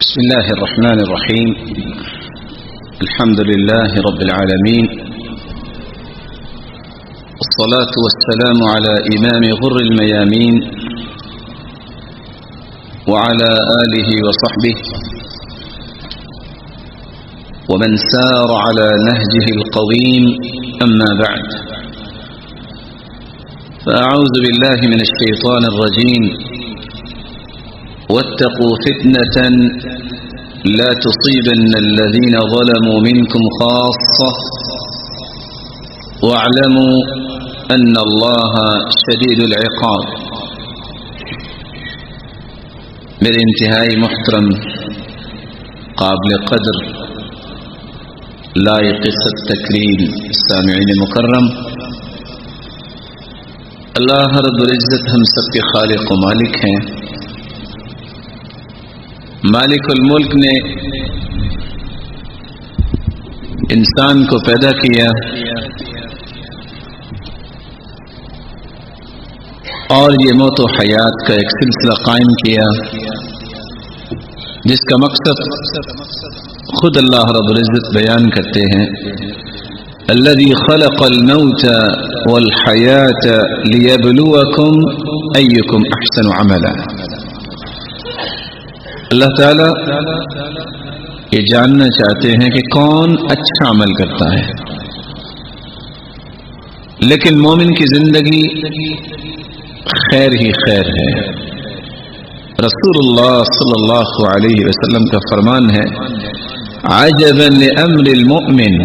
بسم الله الرحمن الرحيم. الحمد لله رب العالمين، والصلاة والسلام على إمام غر الميامين وعلى آله وصحبه ومن سار على نهجه القويم، أما بعد، فأعوذ بالله من الشيطان الرجيم. واتقوا فتنة لا تصيبن الذين ظلموا منكم خاصة واعلموا أن الله شديد العقاب. میرے انتہائی محترم، قابل قدر، لائق التکریم سامعین مکرم، اللہ رب العزت ہم سب کے خالق و مالک ہیں. مالک الملک نے انسان کو پیدا کیا اور یہ موت و حیات کا ایک سلسلہ قائم کیا، جس کا مقصد خود اللہ رب العزت بیان کرتے ہیں: الذي خلق الموت والحياة ليبلوكم أيكم أحسن عملا. اللہ تعالی یہ جاننا چاہتے ہیں کہ کون اچھا عمل کرتا ہے، لیکن مومن کی زندگی خیر ہی خیر ہے. رسول اللہ صلی اللہ علیہ وسلم کا فرمان ہے: عجبا لامر المؤمن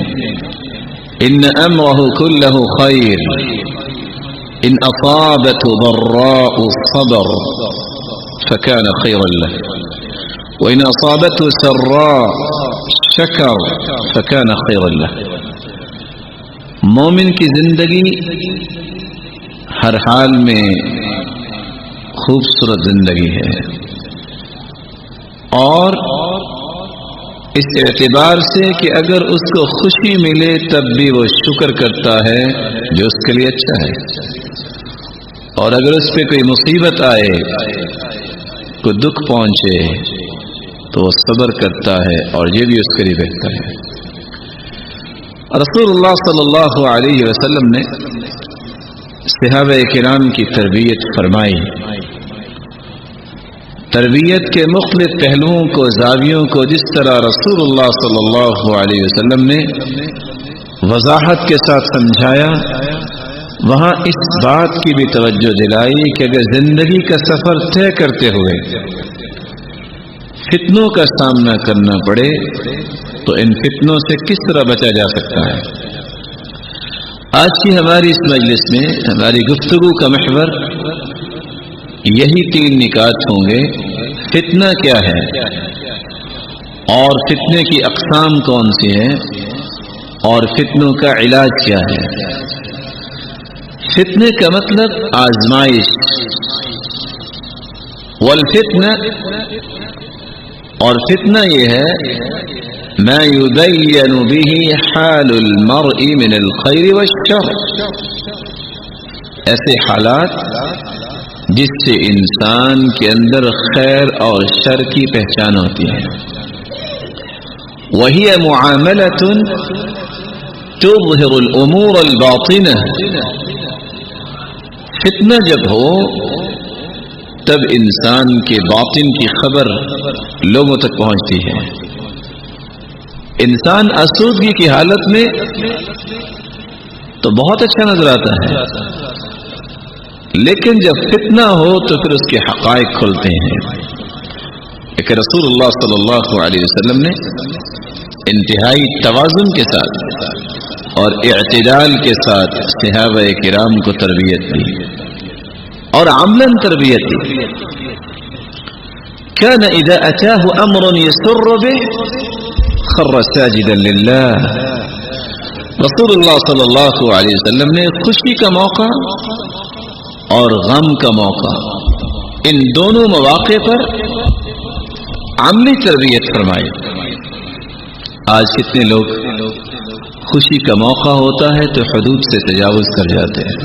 ان امره كله خیر ان اصابته ضراء صبر فكان خيرا له وإن أصابته سراء شكر فكان خيرا له. مومن کی زندگی ہر حال میں خوبصورت زندگی ہے، اور اس اعتبار سے کہ اگر اس کو خوشی ملے تب بھی وہ شکر کرتا ہے جو اس کے لیے اچھا ہے، اور اگر اس پہ کوئی مصیبت آئے، کوئی دکھ پہنچے تو وہ صبر کرتا ہے، اور یہ بھی اس کے لیے بہتر ہے. رسول اللہ صلی اللہ علیہ وسلم نے صحابہ کرام کی تربیت فرمائی. تربیت کے مختلف پہلوؤں کو، زاویوں کو جس طرح رسول اللہ صلی اللہ علیہ وسلم نے وضاحت کے ساتھ سمجھایا، وہاں اس بات کی بھی توجہ دلائی کہ اگر زندگی کا سفر طے کرتے ہوئے فتنوں کا سامنا کرنا پڑے تو ان فتنوں سے کس طرح بچا جا سکتا ہے. آج کی ہماری اس مجلس میں ہماری گفتگو کا محور یہی 3 نکات ہوں گے: فتنہ کیا ہے، اور فتنے کی اقسام کون سی ہیں، اور فتنوں کا علاج کیا ہے. فتنے کا مطلب آزمائش، والفتنہ، اور فتنہ یہ ہے ما يبين به حال المرء من الخير والشر، ایسے حالات جس سے انسان کے اندر خیر اور شر کی پہچان ہوتی ہے. وهي معاملة تظهر الامور الباطنة. فتنہ جب ہو تب انسان کے باطن کی خبر لوگوں تک پہنچتی ہے. انسان آسودگی کی حالت میں تو بہت اچھا نظر آتا ہے، لیکن جب فتنہ ہو تو پھر اس کے حقائق کھلتے ہیں. لیکن رسول اللہ صلی اللہ علیہ وسلم نے انتہائی توازن کے ساتھ اور اعتدال کے ساتھ صحابہ کرام کو تربیت دی اور عملاً تربیت دی. كان اذا اتاه امر يسر به خر ساجدا لله. رسول اللہ صلی اللہ علیہ وسلم نے خوشی کا موقع اور غم کا موقع، ان دونوں مواقع پر عملی تربیت فرمائی. آج کتنے لوگ خوشی کا موقع ہوتا ہے تو حدود سے تجاوز کر جاتے ہیں.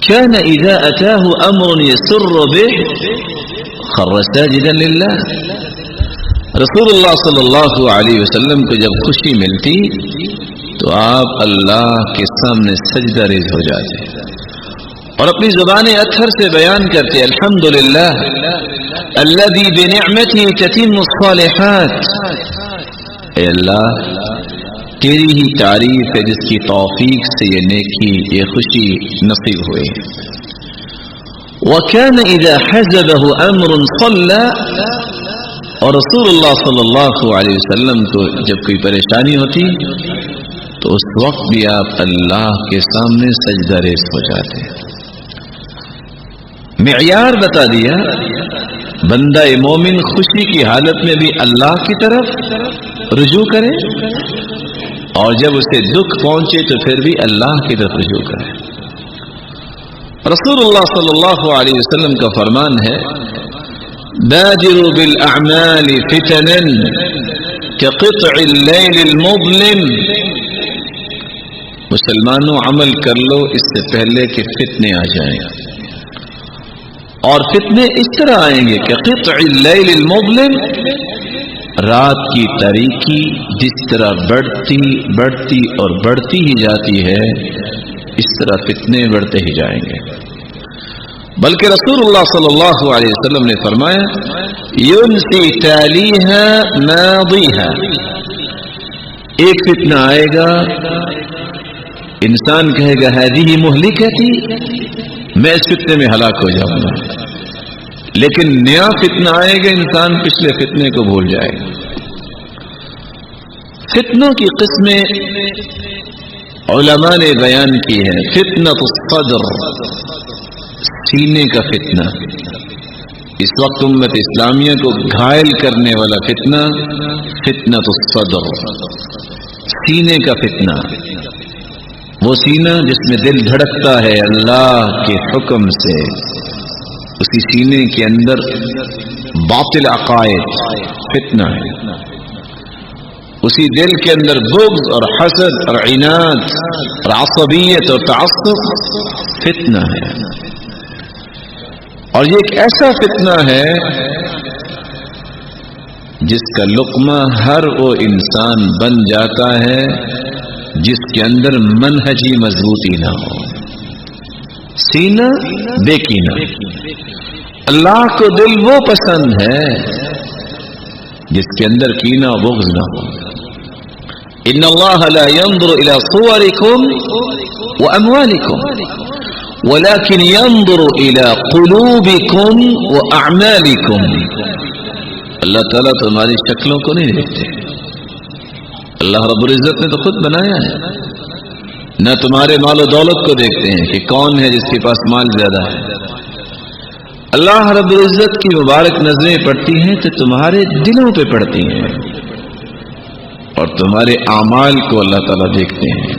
كان اذا اتاه امر يسر به خر ساجدا لله. رسول اللہ صلی اللہ علیہ وسلم کو جب خوشی ملتی تو آپ اللہ کے سامنے سجدہ ریز ہو جاتے اور اپنی زبان اطہر سے بیان کرتے الحمدللہ الذی بنعمتہ تتم الصالحات، اے اللہ تیری ہی تعریف ہے جس کی توفیق سے یہ نیکی یہ خوشی نصیب ہوئی۔ وَكَانَ إِذَا حَزَبَهُ أَمْرٌ صَلَّى، اور رسول اللہ صلی اللہ علیہ وسلم کو جب کوئی پریشانی ہوتی تو اس وقت بھی آپ اللہ کے سامنے سجدہ ریز ہو جاتے۔ معیار بتا دیا، بندہ مومن خوشی کی حالت میں بھی اللہ کی طرف رجوع کرے اور جب اسے دکھ پہنچے تو پھر بھی اللہ کی طرف رجوع کرے۔ رسول اللہ صلی اللہ علیہ وسلم کا فرمان ہے بادروا بالاعمال فتنا كقطع الليل المظلم، مسلمانوں عمل کر لو اس سے پہلے کہ فتنے آ جائیں، اور فتنے اس طرح آئیں گے کہ قطع اللیل المظلم، رات کی تاریکی جس طرح بڑھتی اور بڑھتی ہی جاتی ہے اس طرح فتنے بڑھتے ہی جائیں گے۔ بلکہ رسول اللہ صلی اللہ علیہ وسلم نے فرمایا ينسي تاليها ماضيها، ایک فتنہ آئے گا انسان کہے گا هذه مهلكتي، میں اس فتنے میں ہلاک ہو جاؤں گا، لیکن نیا فتنہ آئے گا انسان پچھلے فتنے کو بھول جائے گا۔ فتنوں کی قسمیں علماء نے بیان کی ہے۔ فتنۃ الصدر، سینے کا فتنہ، اس وقت امت اسلامیہ کو گھائل کرنے والا فتنہ فتنۃ الصدر، سینے کا فتنہ، وہ سینہ جس میں دل دھڑکتا ہے اللہ کے حکم سے، اسی سینے کے اندر باطل عقائد فتنہ ہے، اسی دل کے اندر بغض اور حسد اور عناد اور عصبیت اور تعصب فتنہ ہے، اور یہ ایک ایسا فتنہ ہے جس کا لقمہ ہر وہ انسان بن جاتا ہے جس کے اندر منہجی مضبوطی نہ ہو، سینہ بے کینہ۔ اللہ کو دل وہ پسند ہے جس کے اندر کینہ و بغض نہ ہو۔ ان اللہ لا ينظر الى صوركم واموالكم ولكن ينظر الى قلوبكم واعمالكم، اللہ تعالیٰ تمہاری شکلوں کو نہیں دیکھتے، اللہ رب العزت نے تو خود بنایا ہے، نہ تمہارے مال و دولت کو دیکھتے ہیں کہ کون ہے جس کے پاس مال زیادہ ہے، اللہ رب العزت کی مبارک نظریں پڑتی ہیں تو تمہارے دلوں پہ پڑتی ہیں، اور تمہارے اعمال کو اللہ تعالیٰ دیکھتے ہیں۔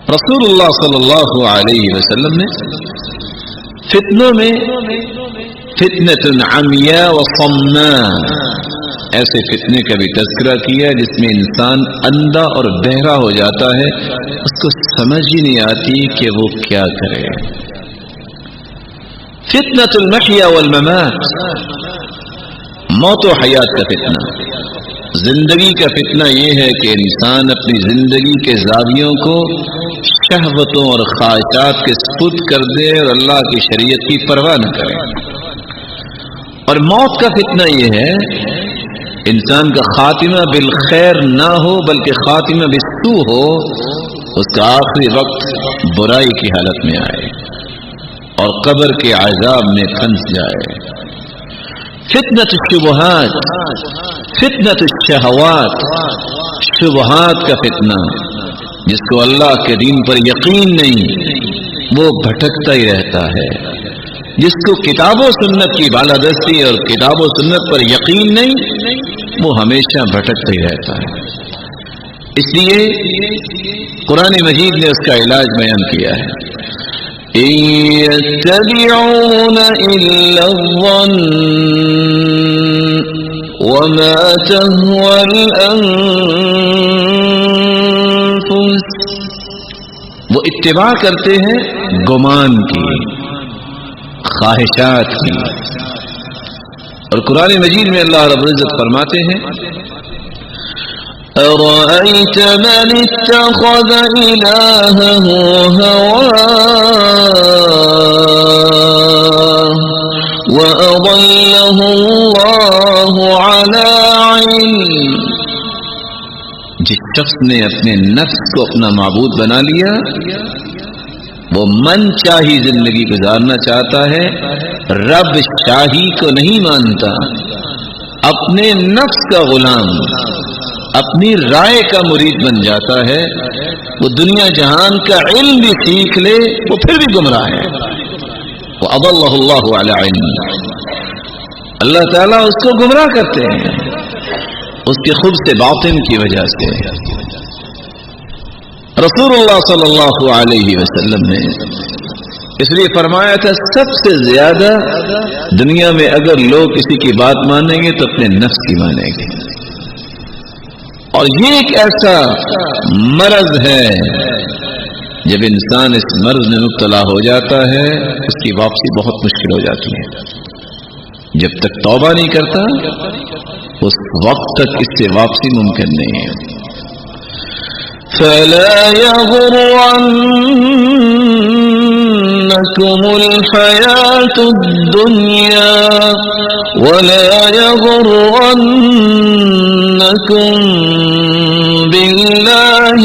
رسول اللہ صلی اللہ علیہ وسلم نے فتنوں میں فتنۃ عمیاء و صماء، ایسے فتنے کا بھی تذکرہ کیا جس میں انسان اندھا اور بہرا ہو جاتا ہے، اس کو سمجھ ہی نہیں آتی کہ وہ کیا کرے۔ فتنۃ المحیا والممات، موت و حیات کا فتنہ، زندگی کا فتنہ یہ ہے کہ انسان اپنی زندگی کے زاویوں کو شہوتوں اور خواہشات کے سپرد کر دے اور اللہ کی شریعت کی پرواہ نہ کرے، اور موت کا فتنہ یہ ہے انسان کا خاتمہ بالخیر نہ ہو بلکہ خاتمہ بالسوء ہو، اس کا آخری وقت برائی کی حالت میں آئے اور قبر کے عذاب میں پھنس جائے۔ فتنۃ الشبہات، فتنۃ الشہوات، شبہات کا فتنہ، جس کو اللہ کے دین پر یقین نہیں وہ بھٹکتا ہی رہتا ہے، جس کو کتاب و سنت کی بالادستی اور کتاب و سنت پر یقین نہیں وہ ہمیشہ بھٹکتا ہی رہتا ہے۔ اس لیے قرآن مجید نے اس کا علاج بیان کیا ہے، إِن يَتَّبِعُونَ إِلَّا الظَّنَّ وَمَا تَهْوَى الْأَنفُسُ، وہ اتباع کرتے ہیں گمان کی، خواہشات کی، اور قرآن مجید میں اللہ رب العزت فرماتے ہیں أرأيت من اتخذ إلهه هواه وأضله الله على علم جس شخص نے اپنے نفس کو اپنا معبود بنا لیا، وہ من چاہی زندگی گزارنا چاہتا ہے، رب شاہی کو نہیں مانتا، اپنے نفس کا غلام، اپنی رائے کا مرید بن جاتا ہے، وہ دنیا جہان کا علم بھی سیکھ لے وہ پھر بھی گمراہ ہے۔ وَأَضَلَّهُ اللَّهُ عَلَى عِلْمٍ، اللہ تعالیٰ اس کو گمراہ کرتے ہیں اس کے خبث باطن کی وجہ سے۔ رسول اللہ صلی اللہ علیہ وسلم نے اس لیے فرمایا تھا سب سے زیادہ دنیا میں اگر لوگ کسی کی بات مانیں گے تو اپنے نفس کی مانیں گے، اور یہ ایک ایسا مرض ہے جب انسان اس مرض میں مبتلا ہو جاتا ہے اس کی واپسی بہت مشکل ہو جاتی ہے۔ جب تک توبہ نہیں کرتا اس وقت تک اس سے واپسی ممکن نہیں ہے۔ فلا يغرنكم الحياة الدنيا ولا يغرنكم بالله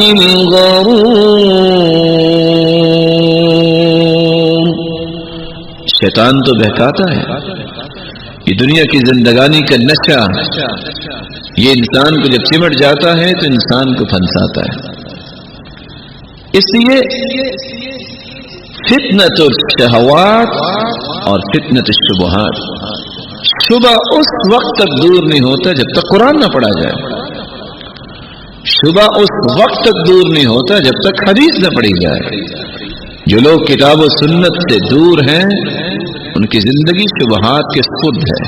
الغرور، شیطان تو بہکاتا ہے، یہ دنیا کی زندگانی کا نشہ یہ انسان کو جب چمٹ جاتا ہے تو انسان کو پھنساتا ہے۔ اس لیے فتنۃ الشہوات اور فتنۃ الشبہات، شبہ اس وقت تک دور نہیں ہوتا جب تک قرآن نہ پڑھا جائے، شبہ اس وقت تک دور نہیں ہوتا جب تک حدیث نہ پڑھی جائے۔ جو لوگ کتاب و سنت سے دور ہیں ان کی زندگی شبہات کے سپرد ہے،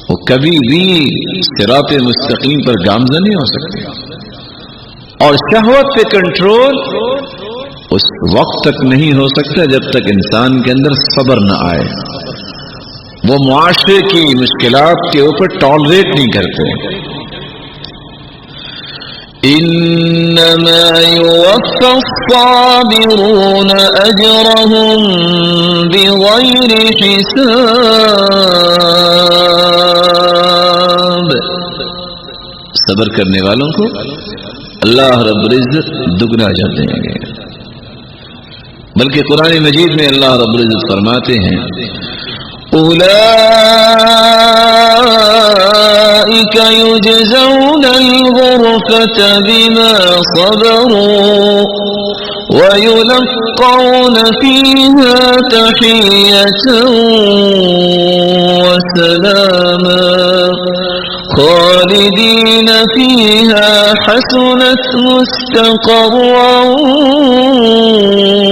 وہ کبھی بھی صراط مستقیم پر گامزن نہیں ہو سکتے، اور شہوت پہ کنٹرول اس وقت تک نہیں ہو سکتا جب تک انسان کے اندر صبر نہ آئے، وہ معاشرے کی مشکلات کے اوپر ٹالریٹ نہیں کرتے۔ انما يوفى الصابرون اجرهم بغير حساب، صبر کرنے والوں کو اللہ رب العزت دگنا اجر دیں گے۔ بلکہ قرآن مجید میں اللہ رب العزت فرماتے ہیں أولئك يجزون الغرفة بما صبروا ويلقون فيها تحية وسلاما خالدين فيها حسنت مستقرا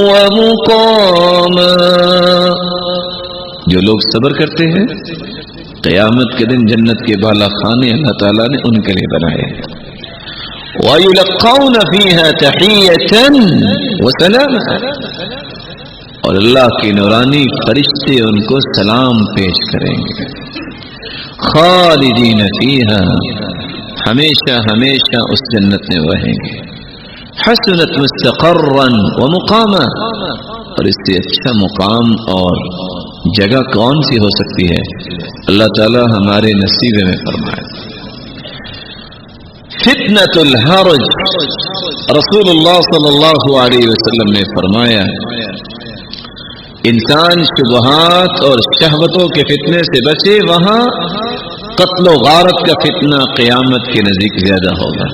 ومقاما۔ جو لوگ صبر کرتے ہیں قیامت کے دن جنت کے بالا خانے اللہ تعالیٰ نے ان کے لیے بنائے ہیں۔ وَيُلَقَّوْنَ فِيهَا تَحِيَّةً وَسَلَامًا، اور اللہ کی نورانی فرشتے ان کو سلام پیش کریں گے۔ خالدین فیہا، ہمیشہ ہمیشہ اس جنت میں رہیں گے۔ حسنت مستقرا ومقاما، اور اس سے اچھا مقام اور جگہ کون سی ہو سکتی ہے؟ اللہ تعالی ہمارے نصیب میں فرمائے۔ فتنۃ الحرج، رسول اللہ صلی اللہ علیہ وسلم نے فرمایا انسان شبہات اور شہوتوں کے فتنے سے بچے، وہاں قتل و غارت کا فتنہ قیامت کے نزدیک زیادہ ہوگا۔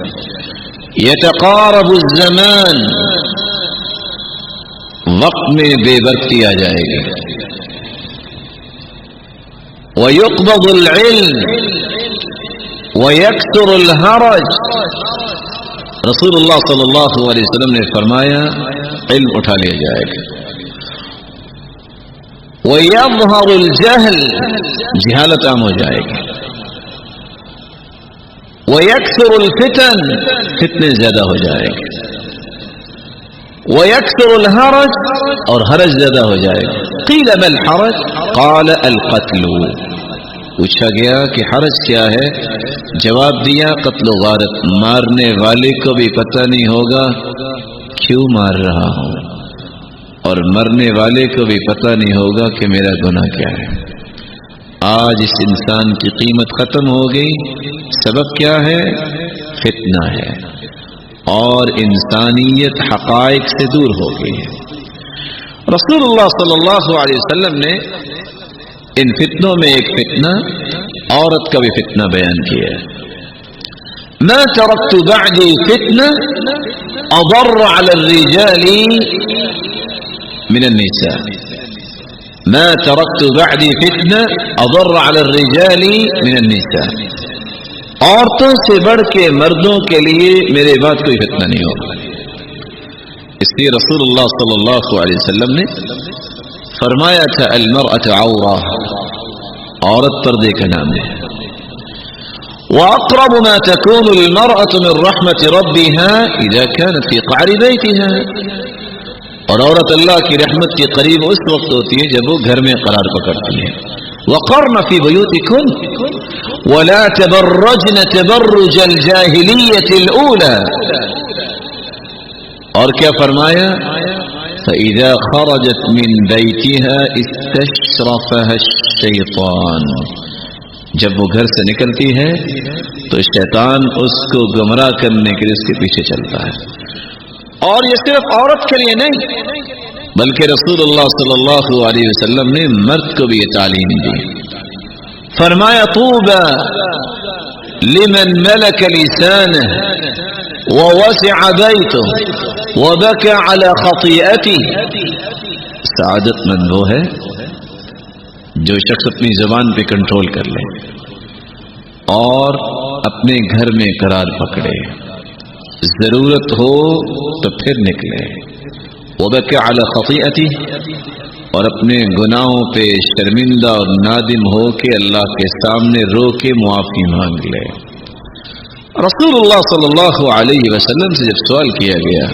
یتقارب الزمان، وقت میں بے برتی آ جائے گی۔ وَيُقْبَضُ الْعِلْمِ وَيَكْثُرُ الْحَرَجِ، رسول اللہ صلی اللہ علیہ وسلم نے فرمایا علم اٹھا لیا جائے گا۔ وَيَظْهَرُ الْجَهْلِ، جہالت عام ہو جائے گی۔ وَيَكْثُرُ الْفِتَنِ، فتنے زیادہ ہو جائے گی۔ وَيَكْثُرُ الْحَرَجِ، اور حرج زیادہ ہو جائے گا۔ قِيلَ مَا الْحَرَجِ قَالَ الْقَتْلُ، پوچھا گیا کہ حرج کیا ہے؟ جواب دیا قتل و غارت، مارنے والے کو بھی پتہ نہیں ہوگا کیوں مار رہا ہوں، اور مرنے والے کو بھی پتہ نہیں ہوگا کہ میرا گناہ کیا ہے۔ آج اس انسان کی قیمت ختم ہو گئی، سبب کیا ہے؟ فتنہ ہے، اور انسانیت حقائق سے دور ہو گئی ہے۔ رسول اللہ صلی اللہ علیہ وسلم نے ان فتنوں میں ایک فتنہ عورت کا بھی فتنہ بیان کیا ہے۔ ما ترکت بعدی فتنہ اضر علی الرجال من النساء، ما ترکت بعدی فتنہ اضر علی الرجال من النساء، عورتوں سے بڑھ کے مردوں کے لیے میرے بعد کوئی فتنہ نہیں ہوگا۔ اس لیے رسول اللہ صلی اللہ علیہ وسلم نے فرمایا تھا المرأة عورہ، عورت پردے کا نام ہے۔ وأقرب ما تكون المرأة من رحمة ربها إذا كانت في قعر بيتها، اور عورت اللہ کی رحمت کے قریب اس وقت ہوتی ہے جب وہ گھر میں قرار پکڑتی ہے۔ وقرن في بيوتكن ولا تبرجن تبرج الجاهلية الأولى، اور کیا فرمایا؟ فَإِذَا خَرَجَتْ مِنْ بَيْتِهَا اسْتَشْرَفَهَا الشَّيْطَانُ، جب وہ گھر سے نکلتی ہے تو شیطان اس کو گمراہ کرنے کے لیے اس کے پیچھے چلتا ہے۔ اور یہ صرف عورت کے لیے نہیں بلکہ رسول اللہ صلی اللہ علیہ وسلم نے مرد کو بھی یہ تعلیم دی۔ فرمایا طوبى لمن ملك لسانه ووسع بيته وبكى على خطيئته، سعادت مند وہ ہے جو شخص اپنی زبان پہ کنٹرول کر لے اور اپنے گھر میں قرار پکڑے، ضرورت ہو تو پھر نکلے، وبكى على خطيئته، اور اپنے گناہوں پہ شرمندہ اور نادم ہو کے اللہ کے سامنے رو کے معافی مانگ لے۔ رسول اللہ صلی اللہ علیہ وسلم سے جب سوال کیا گیا،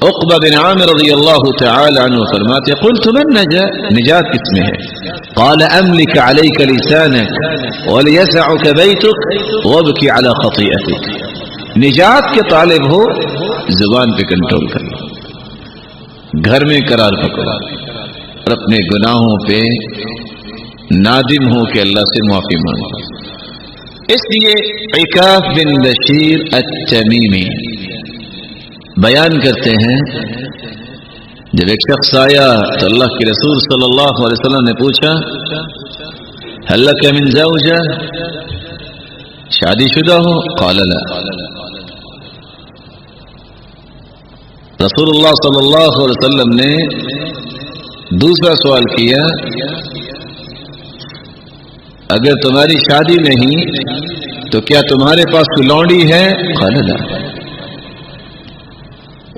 عقبہ بن عامر رضی اللہ تعالی عنہ فرماتے قلت من نجات کس میں ہے؟ قال املک علیک لسانک ولیسعک بیتک وابکی علی خطیئتک، نجات کے طالب ہو زبان پہ کنٹرول کر لو، گھر میں قرار پکڑا اور اپنے گناہوں پہ نادم ہو کہ اللہ سے معافی مانگو۔ اس لیے عکاف بن بشیر التمیمی بیان کرتے ہیں جب ایک شخص آیا تو اللہ کے رسول صلی اللہ علیہ وسلم نے پوچھا هل لك من زوجہ، شادی شدہ ہو؟ قال لا۔ رسول اللہ صلی اللہ علیہ وسلم نے دوسرا سوال کیا اگر تمہاری شادی نہیں تو کیا تمہارے پاس کوئی لونڈی ہے؟ قال لا۔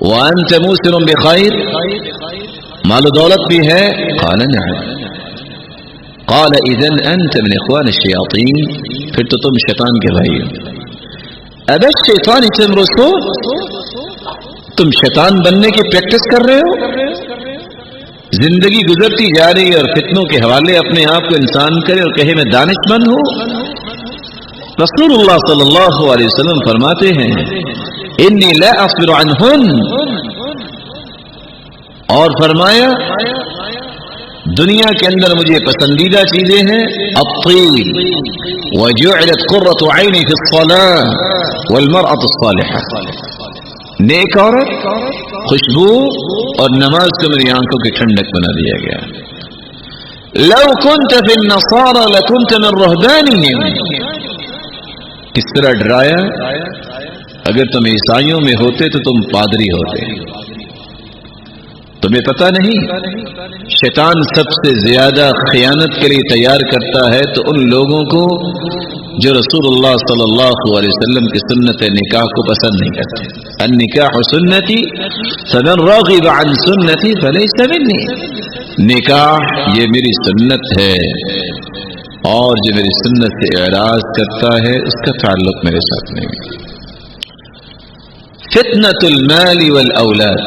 وانت موسر بخیر، مال و دولت بھی ہے؟ قال نعم۔ قال اذن انت من اخوان الشیاطین، پھر تو تم شیطان کے بھائی ہو۔ اب الشیطان تمرسو، تم شیطان بننے کی پریکٹس کر رہے ہو؟ زندگی گزرتی جا رہی ہے اور فتنوں کے حوالے اپنے آپ کو انسان کرے اور کہے میں دانش مند ہوں۔ رسول اللہ صلی اللہ علیہ وسلم فرماتے ہیں انی لا اصبر عنہن، اور فرمایا دنیا کے اندر مجھے پسندیدہ چیزیں ہیں الطیب وجعلت قرۃ عینی فی الصلاۃ والمرأة الصالحہ، نیک عورت، خوشبو اور نماز کو میری آنکھوں کی ٹھنڈک بنا دیا گیا۔ لو كنت في النصارى لكنت من رهبانهم، کس طرح ڈرایا، اگر تم عیسائیوں میں ہوتے تو تم پادری ہوتے۔ تمہیں پتہ نہیں شیطان سب سے زیادہ خیانت کے لیے تیار کرتا ہے تو ان لوگوں کو جو رسول اللہ صلی اللہ علیہ وسلم کی سنت نکاح کو پسند نہیں کرتے۔ النکاح سنتی فمن راغب عن سنتی فلیس منی، نکاح یہ میری سنت ہے اور جو میری سنت سے اعراض کرتا ہے اس کا تعلق میرے ساتھ نہیں۔ فتنۃ المال والاولاد،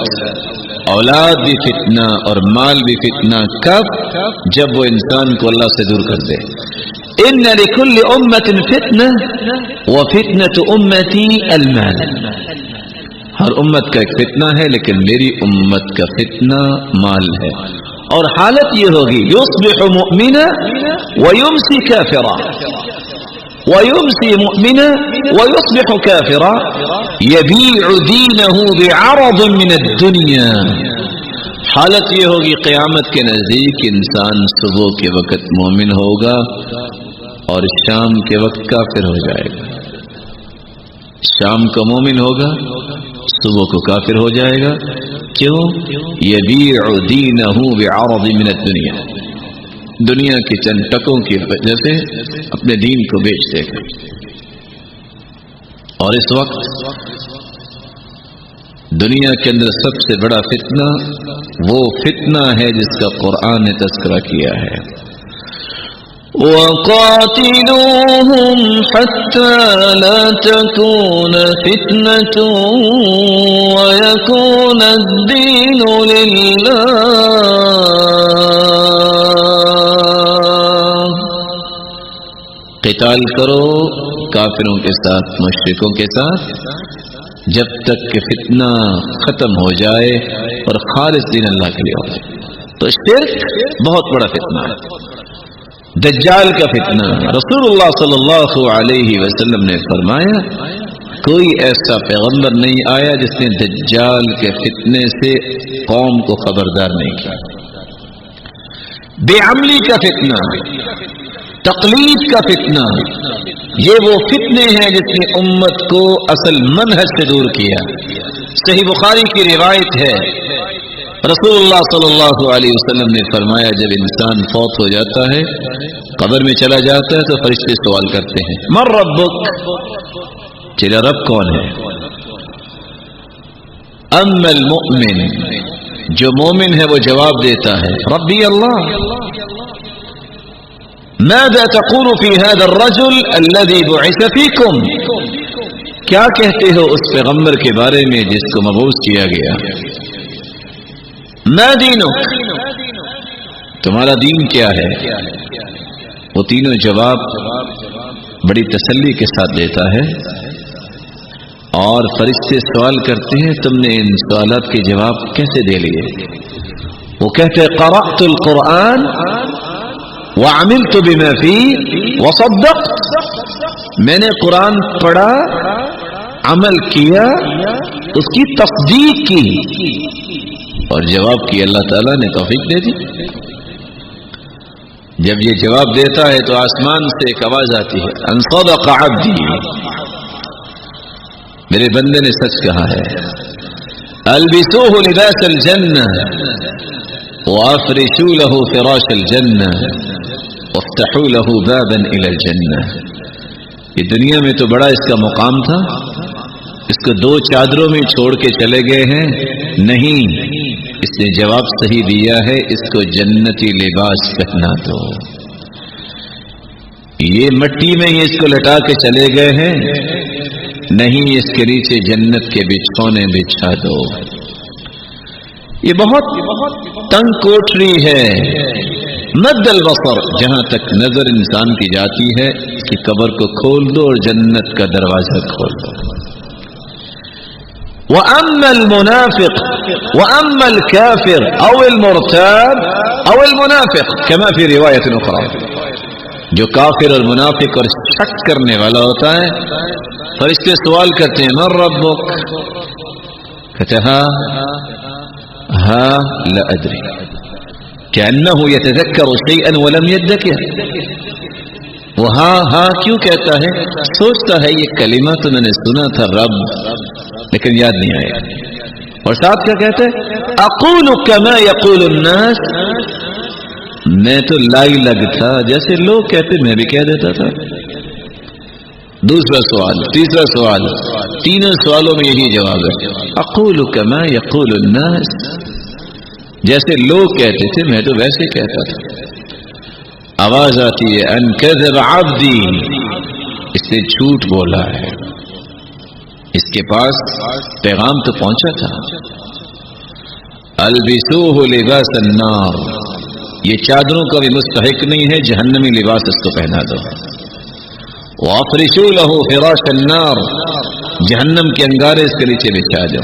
اولاد بھی فتنہ اور مال بھی فتنہ، کب؟ جب وہ انسان کو اللہ سے دور کر دے۔ ان لكل امة فتنة وفتنة امتی المال. ہر امت کا ایک فتنہ ہے لیکن میری امت کا فتنہ مال ہے. اور حالت یہ ہوگی یصبح مؤمنا ويمسي كافرا ويمسي مؤمنا ويصبح كافرا يبيع دينه بعرض من الدنيا. حالت یہ ہوگی قیامت کے نزدیک انسان صبح کے وقت مومن ہوگا اور شام کے وقت کافر ہو جائے گا. شام کو مومن ہوگا صبح کو کافر ہو جائے گا. کیوں؟ یبیع دینہ بعرض من الدنیا، دنیا کے چند ٹکوں کی وجہ سے اپنے دین کو بیچ دے گا. اور اس وقت دنیا کے اندر سب سے بڑا فتنہ وہ فتنہ ہے جس کا قرآن نے تذکرہ کیا ہے. وَقَاتِلُوهُمْ حَتَّى لَا تَكُونَ فِتْنَةٌ وَيَكُونَ الدِّينُ لِلَّهِ. قتال کرو کافروں کے ساتھ، مشرکوں کے ساتھ، جب تک کہ فتنہ ختم ہو جائے اور خالص دین اللہ کے لیے ہو جائے. تو شرک بہت بڑا فتنہ ہے. دجال کا فتنہ، رسول اللہ صلی اللہ علیہ وسلم نے فرمایا کوئی ایسا پیغمبر نہیں آیا جس نے دجال کے فتنے سے قوم کو خبردار نہیں کیا. بے عملی کا فتنہ، تقلید کا فتنہ، یہ وہ فتنے ہیں جس نے امت کو اصل منہج سے دور کیا. صحیح بخاری کی روایت ہے، رسول اللہ صلی اللہ علیہ وسلم نے فرمایا جب انسان فوت ہو جاتا ہے، قبر میں چلا جاتا ہے تو فرشتے سوال کرتے ہیں من ربک، تیرا رب کون ہے؟ اما المؤمن، جو مومن ہے وہ جواب دیتا ہے ربی اللہ. ماذا تقول في هذا الرجل الذي بعث فيكم، کیا کہتے ہو اس پیغمبر کے بارے میں جس کو مبعوث کیا گیا؟ ما دینک، تمہارا دین کیا ہے؟ وہ تینوں جواب بڑی تسلی کے ساتھ دیتا ہے اور فرشتے سوال کرتے ہیں تم نے ان سوالات کے جواب کیسے دے لیے؟ وہ کہتے ہیں قرأت القرآن وعملت بما فيه وصدقت، میں نے قرآن پڑھا، عمل کیا، اس کی تصدیق کی اور جواب کی. اللہ تعالیٰ نے توفیق دے دی. جب یہ جواب دیتا ہے تو آسمان سے ایک آواز آتی ہے ان صدق عبدی، میرے بندے نے سچ کہا ہے. البسوه لباس الجنہ وافرشوا له فراش الجنہ وافتحوا له بابا الى الجنہ. یہ دنیا میں تو بڑا اس کا مقام تھا، اس کو دو چادروں میں چھوڑ کے چلے گئے ہیں. نہیں، اس نے جواب صحیح دیا ہے، اس کو جنتی لباس پہنا دو. یہ مٹی میں ہی اس کو لٹا کے چلے گئے ہیں، نہیں، اس کے نیچے جنت کے بچھونے بچھا دو. یہ بہت تنگ کوٹری ہے. مد البصر، جہاں تک نظر انسان کی جاتی ہے اس کی قبر کو کھول دو اور جنت کا دروازہ کھول دو. وَأَمَّا الْمُنَافِقُ وَأَمَّا الْكَافِرُ أَوْ الْمُرْتَابُ أَوْ الْمُنَافِقُ كَمَا فِي رِوَايَةٍ أُخْرَى، جو کافر اور منافق اور شک کرنے والا ہوتا ہے، فرشتے سوال کرتے ہیں من ربک، کہتے ہاں لا ادری، كأنه يتذكر شيئا ولم يذكر. وہ ہاں کیوں کہتا ہے؟ سوچتا ہے یہ کلمہ تو میں نے سنا تھا رب، لیکن یاد نہیں آیا. اور ساتھ کیا کہتے ہیں اقول كما يقول الناس، میں تو لائی لگ تھا جیسے لوگ کہتے میں بھی کہہ دیتا تھا. دوسرا سوال، تیسرا سوال، تینوں سوالوں میں یہی جواب ہے اقول كما يقول الناس، جیسے لوگ کہتے تھے میں تو ویسے کہتا تھا. آواز آتی ہے ان کذب عبدی، اس نے جھوٹ بولا ہے، اس کے پاس پیغام تو پہنچا تھا. البسوه لباس النار، یہ چادروں کا بھی مستحق نہیں ہے، جہنمی لباس اس کو پہنا دو. وَافْرِشُوا لَهُ فِرَاشَ النَّارِ، جہنم کے انگارے اس کے نیچے بچھا دو.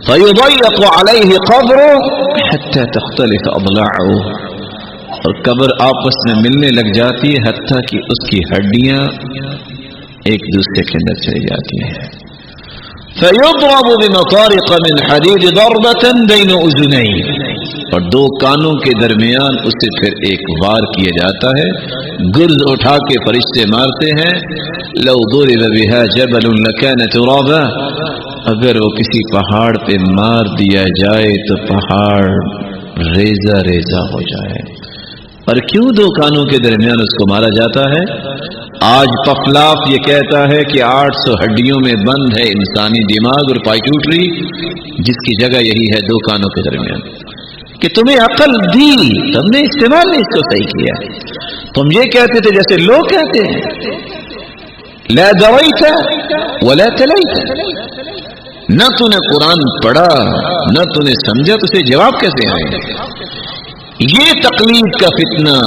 فَيُضَيَّقُ عَلَيْهِ قَبْرُهُ حَتَّى تَخْتَلِفَ أَضْلَاعُهُ، اور قبر آپس میں ملنے لگ جاتی ہے حتیٰ کہ اس کی ہڈیاں ایک دوسرے کے اندر چلی جاتی ہیں. فَيُضْرَبُ بِمَطَارِقَ مِنْ حَدِيدِ ضَرْبَةً بَيْنَ أُذُنَيْهِ، اور دو کانوں کے درمیان اسے پھر ایک وار کیا جاتا ہے. گرز اٹھا کے فرشتے مارتے ہیں. لو ضرب بها جبل لكان ترابا، اگر وہ کسی پہاڑ پہ مار دیا جائے تو پہاڑ ریزہ ریزہ ہو جائے. اور کیوں دو کانوں کے درمیان اس کو مارا جاتا ہے؟ آج پفلاف یہ کہتا ہے کہ 800 ہڈیوں میں بند ہے انسانی دماغ اور پائیٹوٹری، جس کی جگہ یہی ہے دو کانوں کے درمیان. کہ تمہیں عقل دی، تم نے استعمال نہیں اس کو صحیح کیا. تم یہ کہتے تھے جیسے لوگ کہتے ہیں، لا دویت ولا تلیت، نہ تو نے قرآن پڑھا نہ تو نے سمجھا، تو اسے جواب کیسے آئے؟ یہ تقلید کا فتنہ،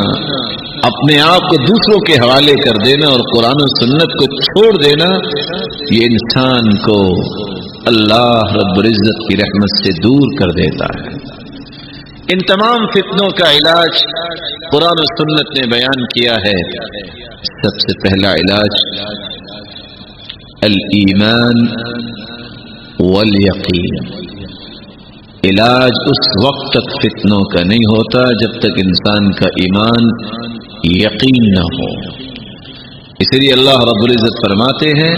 اپنے آپ کو دوسروں کے حوالے کر دینا اور قرآن و سنت کو چھوڑ دینا، یہ انسان کو اللہ رب العزت کی رحمت سے دور کر دیتا ہے. ان تمام فتنوں کا علاج قرآن و سنت نے بیان کیا ہے. سب سے پہلا علاج الایمان والیقین. علاج اس وقت تک فتنوں کا نہیں ہوتا جب تک انسان کا ایمان یقین نہ ہو. اسی لیے اللہ رب العزت فرماتے ہیں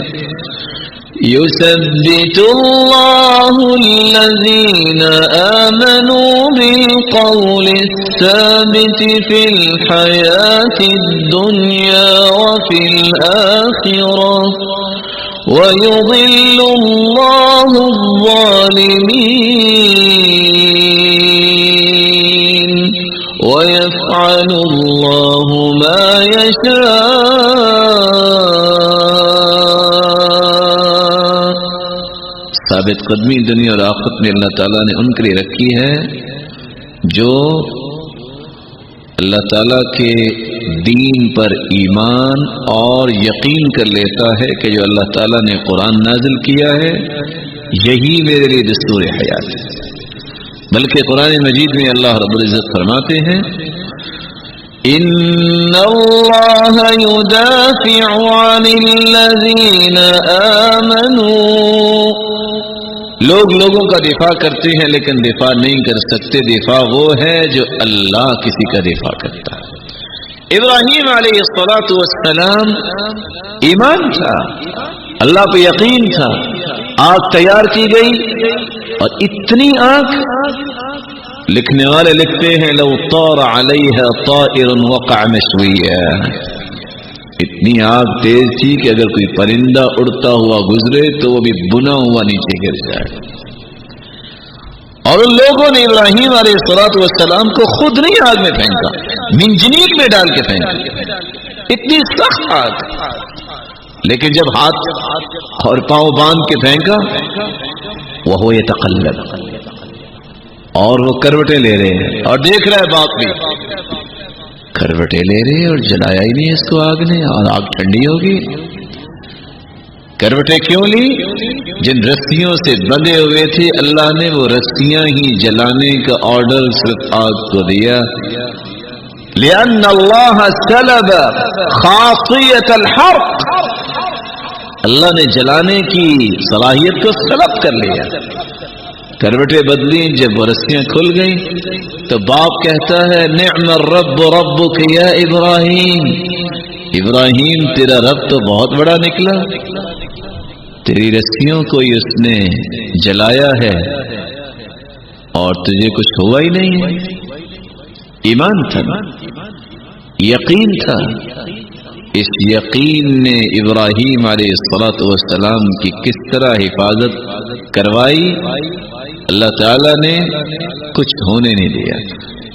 يثبت الله الذين آمنوا بالقول الثابت في الحياة الدنيا وفي الآخرة ويضل الله الظالمين ويفعل الله ما يشاء. ثابت قدمی دنیا اور آخرت میں اللہ تعالیٰ نے ان کے لیے رکھی ہے جو اللہ تعالیٰ کے دین پر ایمان اور یقین کر لیتا ہے کہ جو اللہ تعالیٰ نے قرآن نازل کیا ہے یہی میرے لیے دستور حیات ہے. بلکہ قرآن مجید میں اللہ رب العزت فرماتے ہیں ان اللہ يدافع عن الذین آمنوا، لوگ لوگوں کا دفاع کرتے ہیں لیکن دفاع نہیں کر سکتے. دفاع وہ ہے جو اللہ کسی کا دفاع کرتا ہے. ابراہیم علیہ السلام ایمان تھا، اللہ پہ یقین تھا. آگ تیار کی گئی اور اتنی آگ، لکھنے والے لکھتے ہیں لو طار علیہ طائر وقع مشویا، اتنی آگ تیز تھی کہ اگر کوئی پرندہ اڑتا ہوا گزرے تو وہ بھی بنا ہوا نیچے گر جائے. اور ان لوگوں نے ابراہیم علیہ السلام کو خود نہیں آگ میں پھینکا، منجنیق میں ڈال کے پھینکا. اتنی سخت آگ، لیکن جب ہاتھ اور پاؤں باندھ کے پھینکا وہ یتقلب، اور وہ کروٹیں لے رہے ہیں اور دیکھ رہا ہے باپ بھی کروٹیں لے رہے ہیں اور جلایا ہی نہیں اس کو آگ نے، اور آگ ٹھنڈی ہوگی. کروٹیں کیوں لی؟ جن رسیوں سے بندھے ہوئے تھے اللہ نے وہ رسیاں ہی جلانے کا آرڈر صرف آگ کو دیا. لأن اللہ سلب خاصیت الحرق، اللہ نے جلانے کی صلاحیت کو سلب کر لیا. کروٹیں بدلی، جب وہ رسیاں کھل گئیں تو باپ کہتا ہے نعم الرب ربک یا ابراہیم، ابراہیم تیرا رب تو بہت بڑا نکلا، تیری رسیوں کو ہی اس نے جلایا ہے اور تجھے کچھ ہوا ہی نہیں ہے. ایمان تھا، یقین تھا. اس یقین نے ابراہیم علیہ السلام کی کس طرح حفاظت کروائی، اللہ تعالیٰ نے کچھ ہونے نہیں دیا.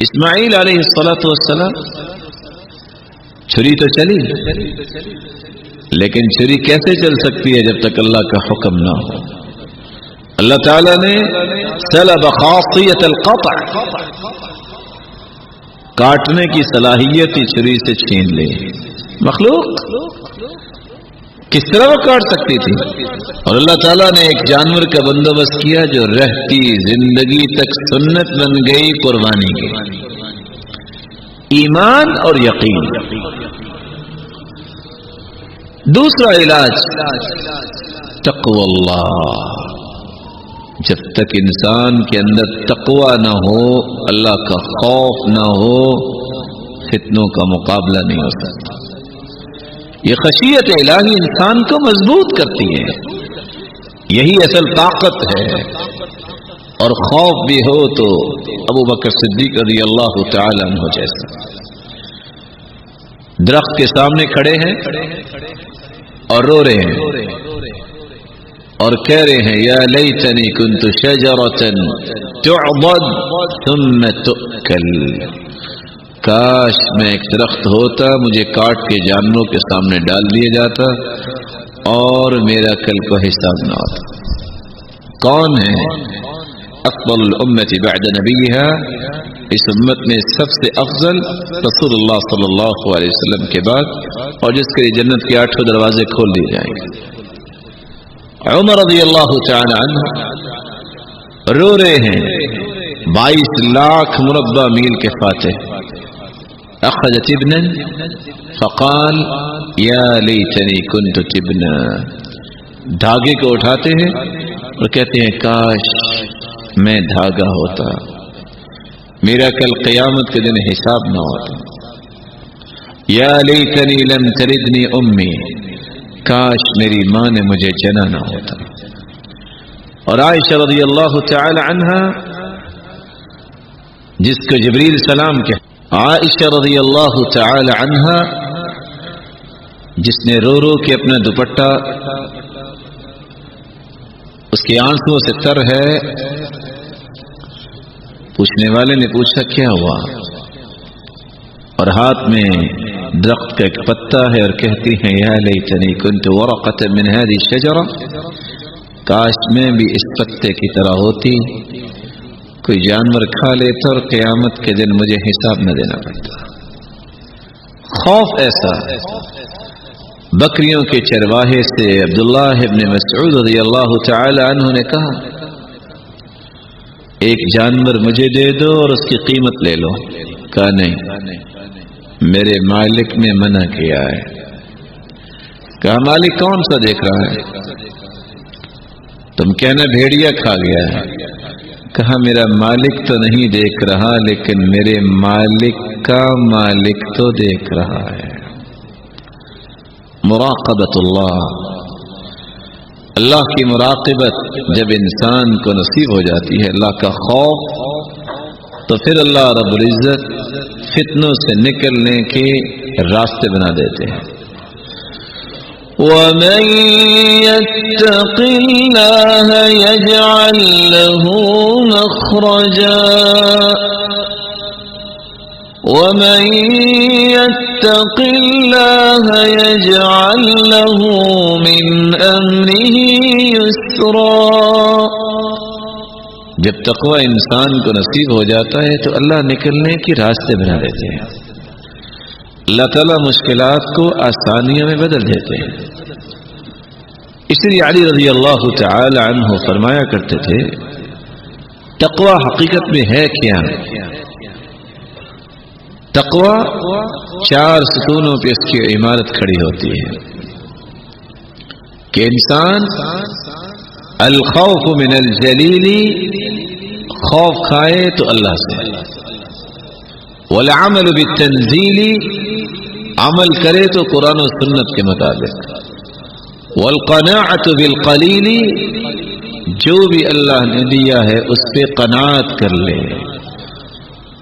اسماعیل علیہ السلام چھری تو چلی، لیکن چھری کیسے چل سکتی ہے جب تک اللہ کا حکم نہ ہو. اللہ تعالیٰ نے سلب خاصیت القطع، کاٹنے کی صلاحیت ہی چھری سے چھین لے. مخلوق کس طرح وہ کاٹ سکتی تھی؟ اور اللہ تعالیٰ نے ایک جانور کا بندوبست کیا جو رہتی زندگی تک سنت بن گئی قربانی کی. ایمان اور یقین. دوسرا علاج تقوی اللہ. جب تک انسان کے اندر تقوی نہ ہو، اللہ کا خوف نہ ہو، فتنوں کا مقابلہ نہیں ہو سکتا. یہ خشیت الہی انسان کو مضبوط کرتی ہے، یہی اصل طاقت ہے. اور خوف بھی ہو تو ابو بکر صدیق رضی اللہ تعالی عنہ جیسا درخت کے سامنے کھڑے ہیں اور رو رہے ہیں اور کہہ رہے ہیں یا لیتنی کنت شجرۃ تعضد ثم تؤکل. کاش میں ایک درخت ہوتا، مجھے کاٹ کے جانوروں کے سامنے ڈال دیا جاتا اور میرا کل کو حساب نہ ہوتا. کون ہے افضل الامت بعد نبیها؟ اس امت میں سب سے افضل رسول اللہ صلی اللہ علیہ وسلم کے بعد، اور جس کے لیے جنت کے 8 دروازے کھول دیے جائیں گے. عمر رضی اللہ تعالی عنہ رو رہے ہیں، 22 لاکھ مربع میل کے فاتح. اخذ تبنا فقال یا لیتنی کنت تبنا. دھاگے کو اٹھاتے ہیں اور کہتے ہیں کاش میں دھاگا ہوتا، میرا کل قیامت کے دن حساب نہ ہوتا. یا لیتنی لم تلدنی امی. کاش میری ماں نے مجھے جنا نہ ہوتا. اور عائشہ رضی اللہ تعالی عنہا جس کو جبریل سلام کہتے، عائشہ رضی اللہ تعالی عنہا جس نے رو رو کے اپنا دوپٹہ، اس کے آنسوں سے تر ہے. پوچھنے والے نے پوچھا کیا ہوا، اور ہاتھ میں درخت کا ایک پتا ہے اور کہتی ہیں یا لیتنی کنت ورقۃ من هذه الشجرة. کاش میں بھی اس پتے کی طرح ہوتی، کوئی جانور کھا لیتا اور قیامت کے دن مجھے حساب نہ دینا پڑتا. خوف ایسا. بکریوں کے چرواہے سے عبداللہ ابن مسعود رضی اللہ تعالی عنہ نے کہا ایک جانور مجھے دے دو اور اس کی قیمت لے لو. کہا نہیں، میرے مالک نے منع کیا ہے. کہا مالک کون سا دیکھ رہا ہے؟ تم کہنا بھیڑیا کھا گیا ہے. کہا میرا مالک تو نہیں دیکھ رہا، لیکن میرے مالک کا مالک تو دیکھ رہا ہے. مراقبت اللہ. اللہ کی مراقبت جب انسان کو نصیب ہو جاتی ہے، اللہ کا خوف، تو پھر اللہ رب العزت فتنوں سے نکلنے کے راستے بنا دیتے ہیں. وَمَن يَتَّقِ اللَّهَ يَجْعَل لَّهُ مَخْرَجًا وَمَن يَتَّقِ اللَّهَ يَجْعَل لَّهُ مِنْ أَمْرِهِ يُسْرًا. جب تقوی انسان کو نصیب ہو جاتا ہے تو اللہ نکلنے کے راستے بنا دیتے ہیں. اللہ تعالیٰ مشکلات کو آسانیوں میں بدل دیتے ہیں. اس لیے علی رضی اللہ تعالی عنہ فرمایا کرتے تھے تقوی حقیقت میں ہے کیا؟ تقوی 4 ستونوں پہ اس کی عمارت کھڑی ہوتی ہے کہ انسان الخوف من الجلیل، خوف کھائے تو اللہ سے، والعمل بالتنزیل، عمل کرے تو قرآن و سنت کے مطابق، والقناعت بالقلیل، جو بھی اللہ نے دیا ہے اس پہ قناعت کر لے،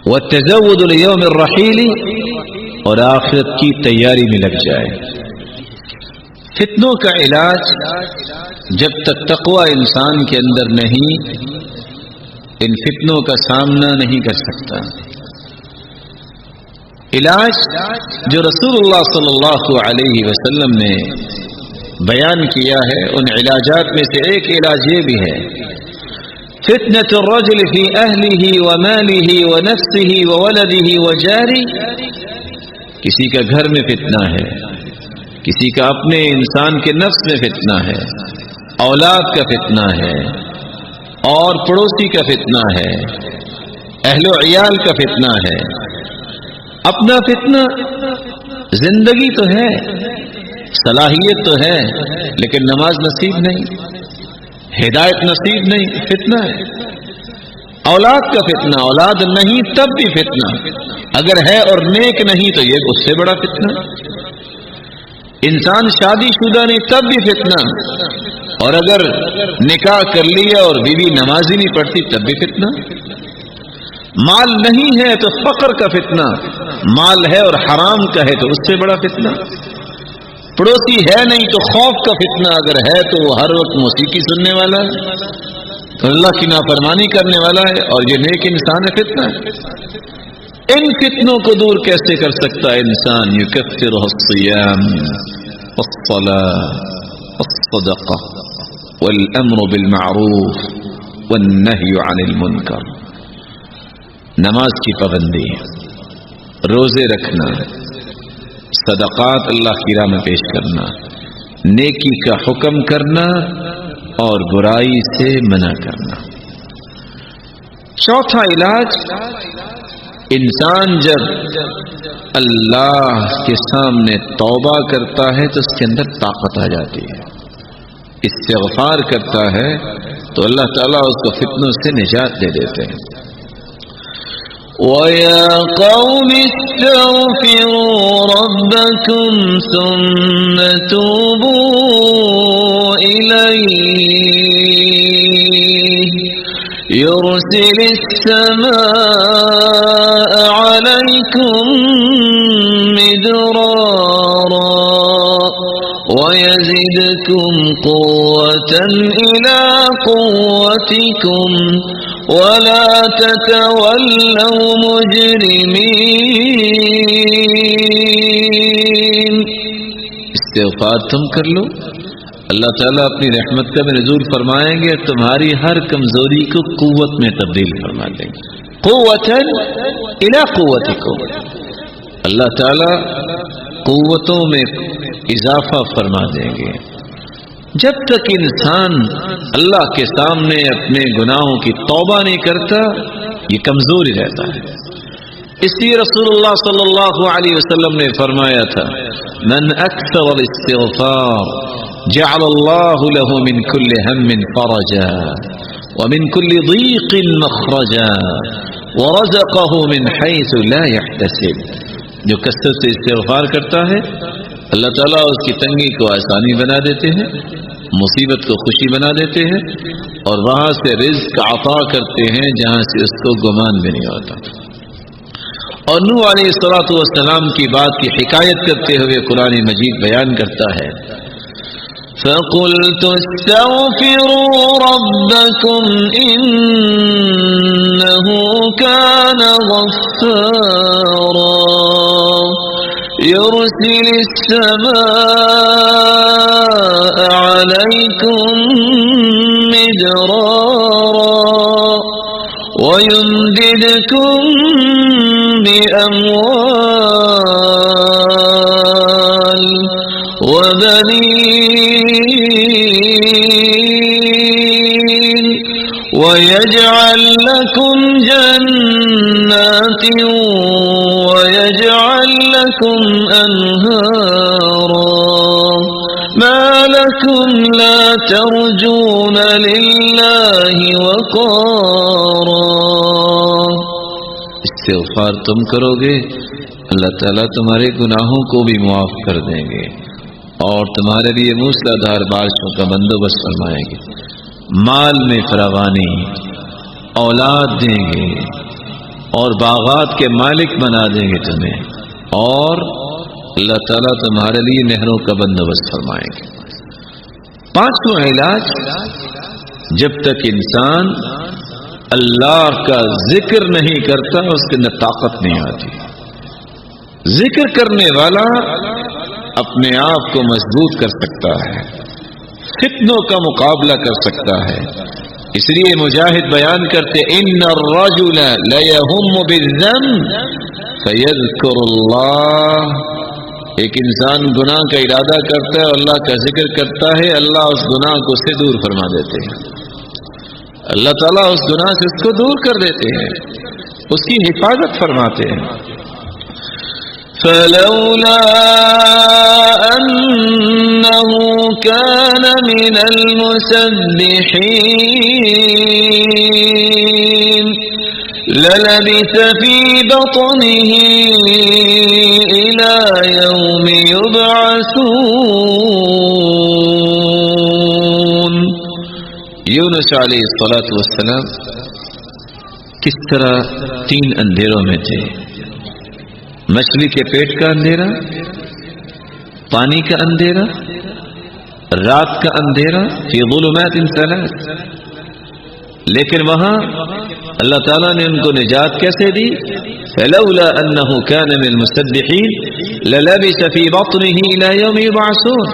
والتزود لیوم الرحیل، اور آخرت کی تیاری میں لگ جائے. فتنوں کا علاج جب تک تقوی انسان کے اندر نہیں، ان فتنوں کا سامنا نہیں کر سکتا. علاج جو رسول اللہ صلی اللہ علیہ وسلم نے بیان کیا ہے، ان علاجات میں سے ایک علاج یہ بھی ہے فتنة الرجل في أهله وماله ونفسه وولده وجاره، کسی کا گھر میں فتنہ ہے، کسی کا اپنے انسان کے نفس میں فتنہ ہے، اولاد کا فتنہ ہے، اور پڑوسی کا فتنہ ہے، اہل و عیال کا فتنہ ہے، اپنا فتنہ۔ زندگی تو ہے، صلاحیت تو ہے، لیکن نماز نصیب نہیں، ہدایت نصیب نہیں، فتنہ ہے۔ اولاد کا فتنہ، اولاد نہیں تب بھی فتنہ، اگر ہے اور نیک نہیں تو یہ اس سے بڑا فتنہ۔ انسان شادی شدہ نہیں تب بھی فتنہ، اور اگر نکاح کر لیا اور بیوی نمازی نہیں پڑھتی تب بھی فتنہ۔ مال نہیں ہے تو فقر کا فتنہ، مال ہے اور حرام کا ہے تو اس سے بڑا فتنہ۔ پڑوسی ہے نہیں تو خوف کا فتنہ، اگر ہے تو وہ ہر وقت موسیقی سننے والا ہے تو اللہ کی نافرمانی کرنے والا ہے، اور یہ نیک انسان ہے، فتنہ ہے۔ ان فتنوں کو دور کیسے کر سکتا ہے انسان؟ یکفرہ الصیام والصلاة والصدقہ والامر بالمعروف والنہی عن المنکر، نماز کی پابندی، روزے رکھنا، صدقات اللہ کی راہ میں پیش کرنا، نیکی کا حکم کرنا اور برائی سے منع کرنا۔ چوتھا علاج، انسان جب اللہ کے سامنے توبہ کرتا ہے تو اس کے اندر طاقت آ جاتی ہے، استغفار کرتا ہے تو اللہ تعالیٰ اس کو فتنوں سے نجات دے دیتے ہیں۔ وَيَا قَوْمِ اسْتَغْفِرُوا رَبَّكُمْ ثُمَّ تُوبُوا إِلَيْهِ يُرْسِلِ السَّمَاءَ عَلَيْكُمْ مِدْرَارًا وَيَزِدْكُمْ قُوَّةً إِلَى قُوَّتِكُمْ وَلَا تَتَوَلَّوْا مُجْرِمِينَ۔ استغفار تم کر لو، اللہ تعالیٰ اپنی رحمت کا بھی نزول فرمائیں گے، تمہاری ہر کمزوری کو قوت میں تبدیل فرما دیں گے۔ قوتاً الی قوتکم، اللہ تعالیٰ قوتوں میں اضافہ فرما دیں گے۔ جب تک انسان اللہ کے سامنے اپنے گناہوں کی توبہ نہیں کرتا یہ کمزوری رہتا ہے۔ اس لیے رسول اللہ صلی اللہ علیہ وسلم نے فرمایا تھا، من اکثر الاستغفار جعل اللہ له من كل هم فرجا ومن كل ضيق مخرجا ورزقه من حيث لا يحتسب۔ جو کثرت سے استغفار کرتا ہے اللہ تعالیٰ اس کی تنگی کو آسانی بنا دیتے ہیں، مصیبت کو خوشی بنا دیتے ہیں، اور وہاں سے رزق عطا کرتے ہیں جہاں سے اس کو گمان بھی نہیں ہوتا۔ اور نوح علیہ السلام کی بات کی حکایت کرتے ہوئے قرآن مجید بیان کرتا ہے، فَقُلْتُ اسْتَغْفِرُوا رَبَّكُمْ إِنَّهُ كَانَ غَفَّارًا يُرْسِلِ السَّمَاءَ عَلَيْكُمْ مِدْرَارًا وَيُمْدِدْكُمْ بِأَمْوَالٍ وَبَنِينَ وَيَجْعَلْ لَكُمْ جَنَّاتٍ وَيَجْعَلْ لَكُمْ أَنْهَارًا مَا لَكُمْ لَا تَرْجُونَ لِلَّهِ وَقَارًا۔ استغفار تم کرو گے اللہ تعالیٰ تمہارے گناہوں کو بھی معاف کر دیں گے اور تمہارے لیے موسلادھار بارشوں کا بندوبست فرمائیں گے، مال میں فراوانی، اولاد دیں گے اور باغات کے مالک بنا دیں گے تمہیں، اور اللہ تعالیٰ تمہارے لیے نہروں کا بندوبست فرمائیں گے۔ پانچواں علاج، جب تک انسان اللہ کا ذکر نہیں کرتا اس کے اندر طاقت نہیں آتی۔ ذکر کرنے والا اپنے آپ کو مضبوط کر سکتا ہے، فتنوں کا مقابلہ کر سکتا ہے، اس لیے مجاہد بیان کرتے ان الرجل لیہم بالذنب فیذکر اللہ، ایک انسان گناہ کا ارادہ کرتا ہے اور اللہ کا ذکر کرتا ہے، اللہ اس گناہ کو اس سے دور فرما دیتے ہیں، اللہ تعالیٰ اس گناہ سے اس کو دور کر دیتے ہیں، اس کی حفاظت فرماتے ہیں۔ فلولا أنه كان من المسبحين للبث في بطنه إلى يوم يبعثون۔ یونس علیہ السلام کس طرح 3 اندھیروں میں تھے، مچھلی کے پیٹ کا اندھیرا، پانی کا اندھیرا، رات کا اندھیرا، فی ظلمات 3، لیکن وہاں اللہ تعالیٰ نے ان کو نجات کیسے دی؟ فلولا انه كان من المسبحين للبث في بطنه الى يوم يبعثون،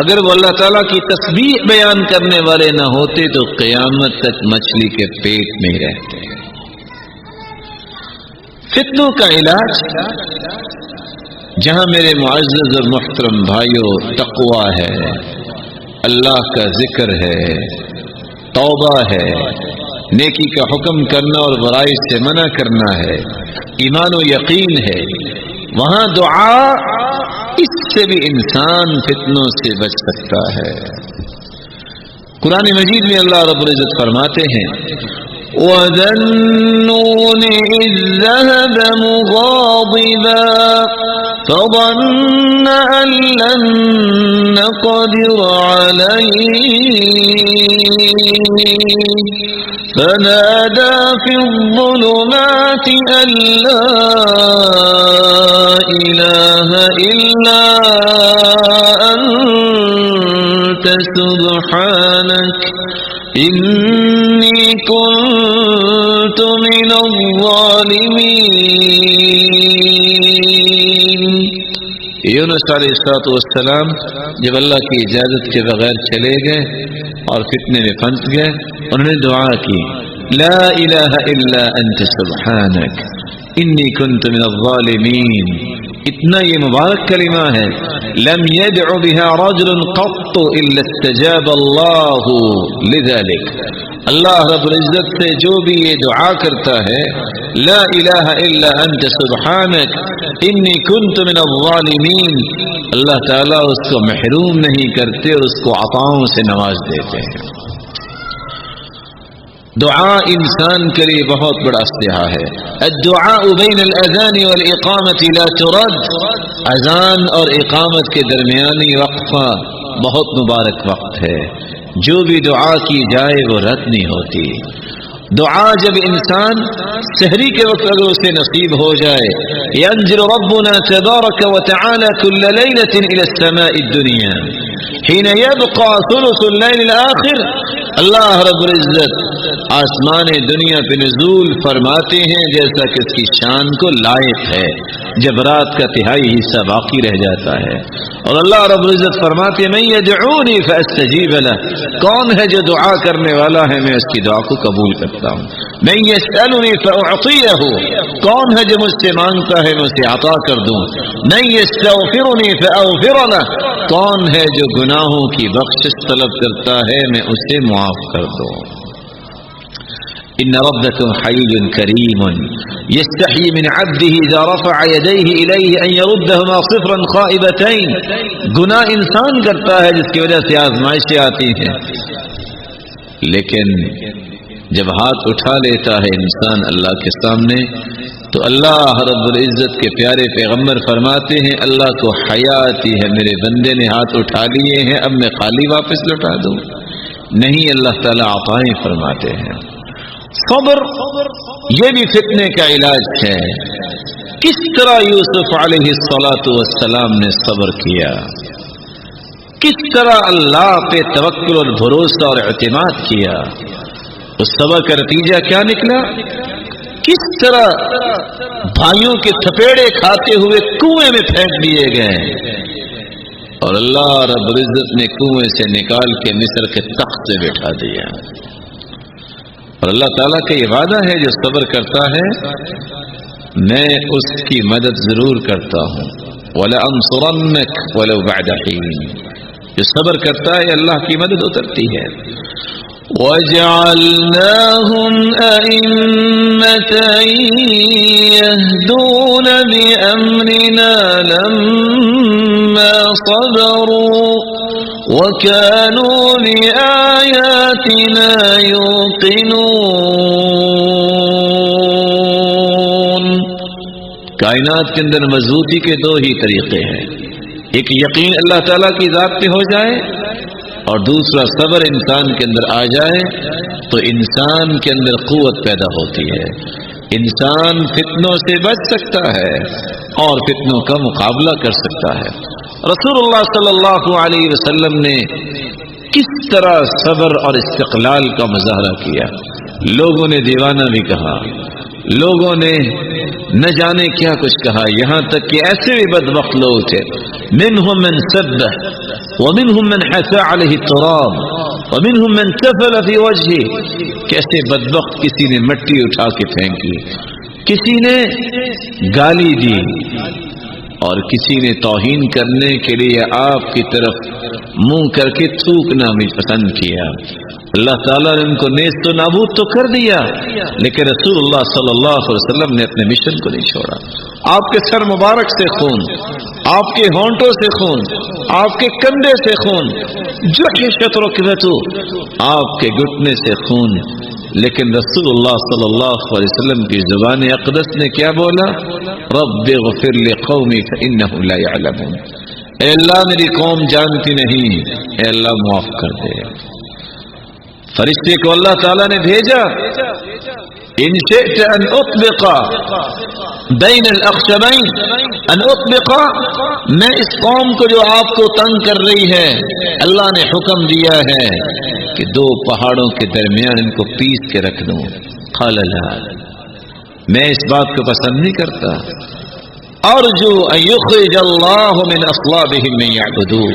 اگر وہ اللہ تعالیٰ کی تسبیح بیان کرنے والے نہ ہوتے تو قیامت تک مچھلی کے پیٹ میں ہی رہتے۔ فتنوں کا علاج جہاں میرے معزز اور محترم بھائیوں تقویٰ ہے، اللہ کا ذکر ہے، توبہ ہے، نیکی کا حکم کرنا اور برائی سے منع کرنا ہے، ایمان و یقین ہے، وہاں دعا، اس سے بھی انسان فتنوں سے بچ سکتا ہے۔ قرآن مجید میں اللہ رب العزت فرماتے ہیں وَذَا النُّونِ إِذ ذَّهَبَ مُغَاضِبًا فَظَنَّ أَن لَّن نَّقْدِرَ عَلَيْهِ فَنَادَى فِي الظُّلُمَاتِ أَن لَّا إِلَٰهَ إِلَّا أَنتَ سُبْحَانَكَ إِنِّي كُنتُ مِنَ الظَّالِمِينَ۔ یونس علیہ السلام جب اللہ کی اجازت کے بغیر چلے گئے اور فتنے میں پھنس گئے، انہوں نے دعا کی لا الہ الا انت سبحانک انی کنت من الظالمین۔ اتنا یہ مبارک کلمہ ہے، لم يدع بها رجل قط الا استجاب اللہ لذلك۔ اللہ رب العزت سے جو بھی یہ دعا کرتا ہے لا الہ الا انت سبحانک انی کنت من الظالمین، اللہ تعالیٰ اس کو محروم نہیں کرتے اور اس کو عطاؤں سے نواز دیتے ہیں۔ دعا انسان کے لیے بہت بڑا اسلحہ ہے۔ الدعاء بین الاذان والاقامت لا ترد، اذان اور اقامت کے درمیانی وقفہ بہت مبارک وقت ہے، جو بھی دعا کی جائے وہ رد نہیں ہوتی۔ دعا جب انسان سحری کے وقت اگر اسے نصیب ہو جائے، ينزل ربنا تبارك وتعالى كل ليلة إلى السماء الدنيا حين يبقى ثلث الليل الآخر، اللہ رب العزت آسمان دنیا پہ نزول فرماتے ہیں جیسا کہ اس کی شان کو لائق ہے، جب رات کا تہائی حصہ باقی رہ جاتا ہے، اور اللہ رب العزت فرماتے ہیں من یدعونی فاستجیب لہ، کون ہے جو دعا کرنے والا ہے میں اس کی دعا کو قبول کرتا ہوں، من یسألنی فاعطیہ، کون ہے جو مجھ سے مانگتا ہے میں اسے عطا کر دوں، من یستغفرنی فاغفر لہ، کون ہے جو گناہوں کی بخشش طلب کرتا ہے میں اسے معاف کر دوں۔ ان ربکم حی کریم یستحی من عبده اذا رفع یدیہ الیہ ان یردہما صفرا خائبتین، گناہ انسان کرتا ہے جس کی وجہ سے آزمائشیں آتی ہیں، لیکن جب ہاتھ اٹھا لیتا ہے انسان اللہ کے سامنے تو اللہ رب العزت کے پیارے پیغمبر فرماتے ہیں اللہ کو حیا آتی ہے، میرے بندے نے ہاتھ اٹھا لیے ہیں اب میں خالی واپس لوٹا دوں؟ نہیں، اللہ تعالیٰ عطائیں فرماتے ہیں۔ صبر یہ بھی فتنے کا علاج ہے۔ کس طرح یوسف علیہ السلام نے صبر کیا، کس طرح اللہ پہ توکل اور بھروسہ اور اعتماد کیا، اس صبر کا نتیجہ کیا نکلا؟ کس طرح بھائیوں کے تھپیڑے کھاتے ہوئے کنویں میں پھینک دیے گئے اور اللہ رب العزت نے کنویں سے نکال کے مصر کے تخت سے بٹھا دیا۔ اور اللہ تعالیٰ کا یہ وعدہ ہے جو صبر کرتا ہے میں اس کی مدد ضرور کرتا ہوں. وَلَأَنصُرَنَّكَ وَلَوْ بَعْدَ حِينٍ. جو صبر کرتا ہے اللہ کی مدد اترتی ہے. وَجَعَلْنَاهُمْ أَئِمَّةً يَهْدُونَ بِأَمْرِنَا لَمَّا صَبَرُوا وَكَانُوا بِآيَاتِنَا يُوقِنُونَ. کائنات کے اندر مضبوطی کے دو ہی طریقے ہیں. ایک یقین اللہ تعالیٰ کی ذات پہ ہو جائے اور دوسرا صبر انسان کے اندر آ جائے تو انسان کے اندر قوت پیدا ہوتی ہے. انسان فتنوں سے بچ سکتا ہے اور فتنوں کا مقابلہ کر سکتا ہے. رسول اللہ صلی اللہ علیہ وسلم نے کس طرح صبر اور استقلال کا مظاہرہ کیا. لوگوں نے دیوانہ بھی کہا، لوگوں نے نہ جانے کیا کچھ کہا، یہاں تک کہ ایسے بھی بدبخت لوگ تھے. منہم من سبہ ومنہم من حثا علیہ التراب ومنہم من تفل فی وجہہ. کیسے بدبخت، کسی نے مٹی اٹھا کے پھینکی، کسی نے گالی دی اور کسی نے توہین کرنے کے لیے آپ کی طرف منہ کر کے تھوکنا بھی پسند کیا. اللہ تعالیٰ نے ان کو نیست و نابود تو کر دیا لیکن رسول اللہ صلی اللہ علیہ وسلم نے اپنے مشن کو نہیں چھوڑا. آپ کے سر مبارک سے خون، آپ کے ہونٹوں سے خون، آپ کے کندھے سے خون، جحشت رکبتہ، آپ کے گھٹنے سے خون، لیکن رسول اللہ صلی اللہ علیہ وسلم کی زبان اقدس نے کیا بولا؟ رب اغفر لقومی فانہم لا یعلمون. اے اللہ میری قوم جانتی نہیں، اے اللہ معاف کر دے. فرشتے کو اللہ تعالیٰ نے بھیجا، ان شئت ان اطبق بین الاخشبین، ان اطبق، میں اس قوم کو جو آپ کو تنگ کر رہی ہے اللہ نے حکم دیا ہے کہ دو پہاڑوں کے درمیان ان کو پیس کے رکھ دوں. قال لا، میں اس بات کو پسند نہیں کرتا. ارجو ان یخرج اللہ من اصلابہم من یعبدون.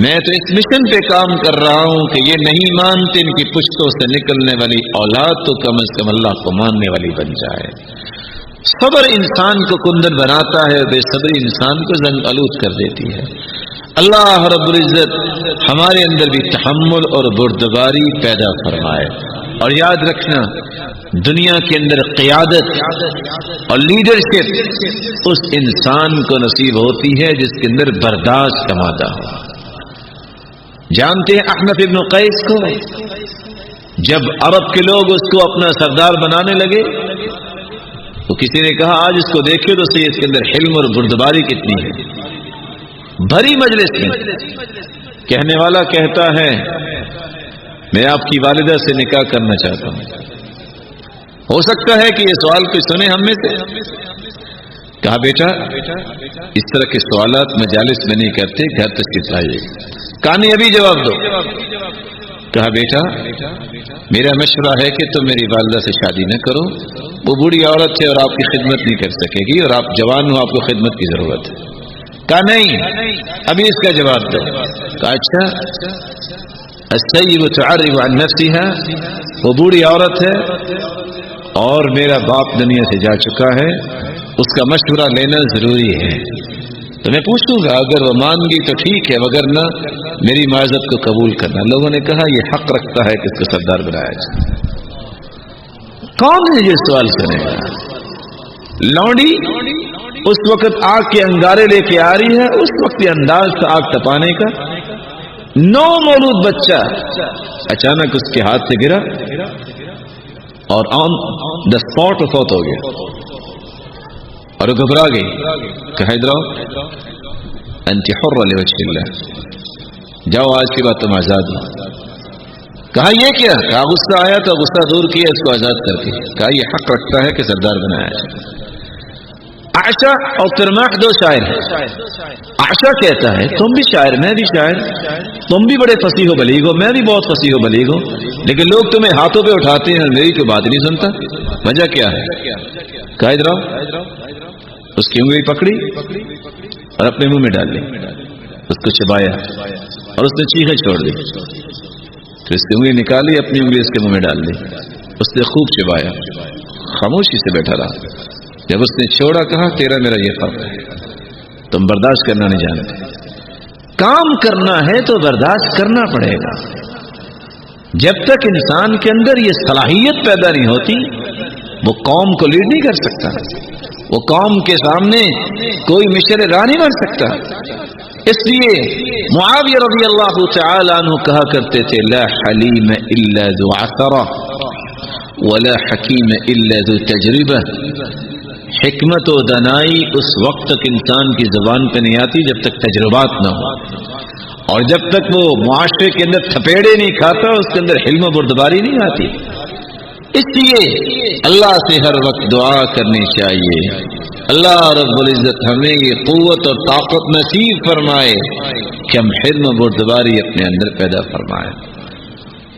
میں تو اس مشن پہ کام کر رہا ہوں کہ یہ نہیں مانتے ان کی پشتوں سے نکلنے والی اولاد تو کم از کم اللہ کو ماننے والی بن جائے. صبر انسان کو کندن بناتا ہے، بے صبری انسان کو زنگ آلود کر دیتی ہے. اللہ رب العزت ہمارے اندر بھی تحمل اور بردباری پیدا فرمائے. اور یاد رکھنا، دنیا کے اندر قیادت اور لیڈرشپ اس انسان کو نصیب ہوتی ہے جس کے اندر برداشت کا مادہ ہو. جانتے ہیں احنف ابن قیس کو؟ جب عرب کے لوگ اس کو اپنا سردار بنانے لگے تو کسی نے کہا آج اس کو دیکھے تو صحیح، اس کے اندر حلم اور بردباری کتنی ہے. بھری مجلس میں کہنے والا کہتا ہے میں آپ کی والدہ سے نکاح کرنا چاہتا ہوں. ہو سکتا ہے کہ یہ سوال کوئی سنے ہم میں سے. کہا بیٹا اس طرح کے سوالات مجالس میں نہیں کرتے، گھر تشریف لائیے. کہا نہیں ابھی جواب دو. کہا بیٹا میرا مشورہ ہے کہ تم میری والدہ سے شادی نہ کرو، وہ بوڑھی عورت ہے اور آپ کی خدمت نہیں کر سکے گی اور آپ جوان ہو، آپ کو خدمت کی ضرورت ہے. کہا نہیں ابھی اس کا جواب دو. کہا اچھا، السیب تعرب عن نفسها، وہ بوڑھی عورت ہے اور میرا باپ دنیا سے جا چکا ہے، اس کا مشورہ لینا ضروری ہے. تو میں پوچھوں گا اگر وہ مان گئی تو ٹھیک ہے، وگرنہ میری معذرت کو قبول کرنا. لوگوں نے کہا یہ حق رکھتا ہے کہ اس کو سردار بنایا جائے. کون ہے یہ سوال کرے گا؟ لونڈی اس وقت آگ کے انگارے لے کے آ رہی ہے، اس وقت یہ انداز تھا آگ تپانے کا. نو مولود بچہ اچانک اس کے ہاتھ سے گرا اور آن دا اسپاٹ فوت ہو گیا اور وہ گھبرا گئی. کہا ادھر آؤ، انت حر لوجه اللہ، جاؤ آج کے بعد تم آزاد ہو. کہا یہ کیا؟ کہا غصہ آیا تو غصہ دور کیا، اس کو آزاد کر کے. کہا یہ حق رکھتا ہے کہ سردار بنایا جائے. عائشہ اور ترماح دو شاعر ہیں. عائشہ کہتا ہے تم بھی شاعر، میں بھی شاعر، تم بھی بڑے فصیح و بلیغ ہو، میں بھی بہت فصیح و بلیغ ہوں، لیکن لوگ تمہیں ہاتھوں پہ اٹھاتے ہیں، میری تو بات نہیں سنتا. وجہ کیا ہے؟ کہا ادھر آؤ. اس کی انگلی پکڑی اور اپنے منہ میں ڈال لی، اس کو چبایا اور اس نے چیخیں چھوڑ دی. پھر اس کی انگلی نکالی، اپنی انگلی اس کے منہ میں ڈال دی. اس نے خوب چبایا، خاموشی سے بیٹھا رہا. جب اس نے چھوڑا کہا تیرا میرا یہ فرق ہے، تم برداشت کرنا نہیں جانتے. کام کرنا ہے تو برداشت کرنا پڑے گا. جب تک انسان کے اندر یہ صلاحیت پیدا نہیں ہوتی وہ قوم کو لیڈ نہیں کر سکتا، وہ قوم کے سامنے کوئی مشر راہ نہیں بن سکتا. اس لیے معاویہ رضی اللہ تعالی عنہ کہا کرتے تھے لا حلیم الا ذو عثرہ ولا حکیم الا ذو تجربہ. حکمت و دانائی اس وقت تک انسان کی زبان پہ نہیں آتی جب تک تجربات نہ ہو، اور جب تک وہ معاشرے کے اندر تھپیڑے نہیں کھاتا اس کے اندر حلم و بردباری نہیں آتی. اس لیے اللہ سے ہر وقت دعا کرنی چاہیے، اللہ رب العزت ہمیں یہ قوت اور طاقت نصیب فرمائے کہ ہم حلم و بردباری اپنے اندر پیدا فرمائے.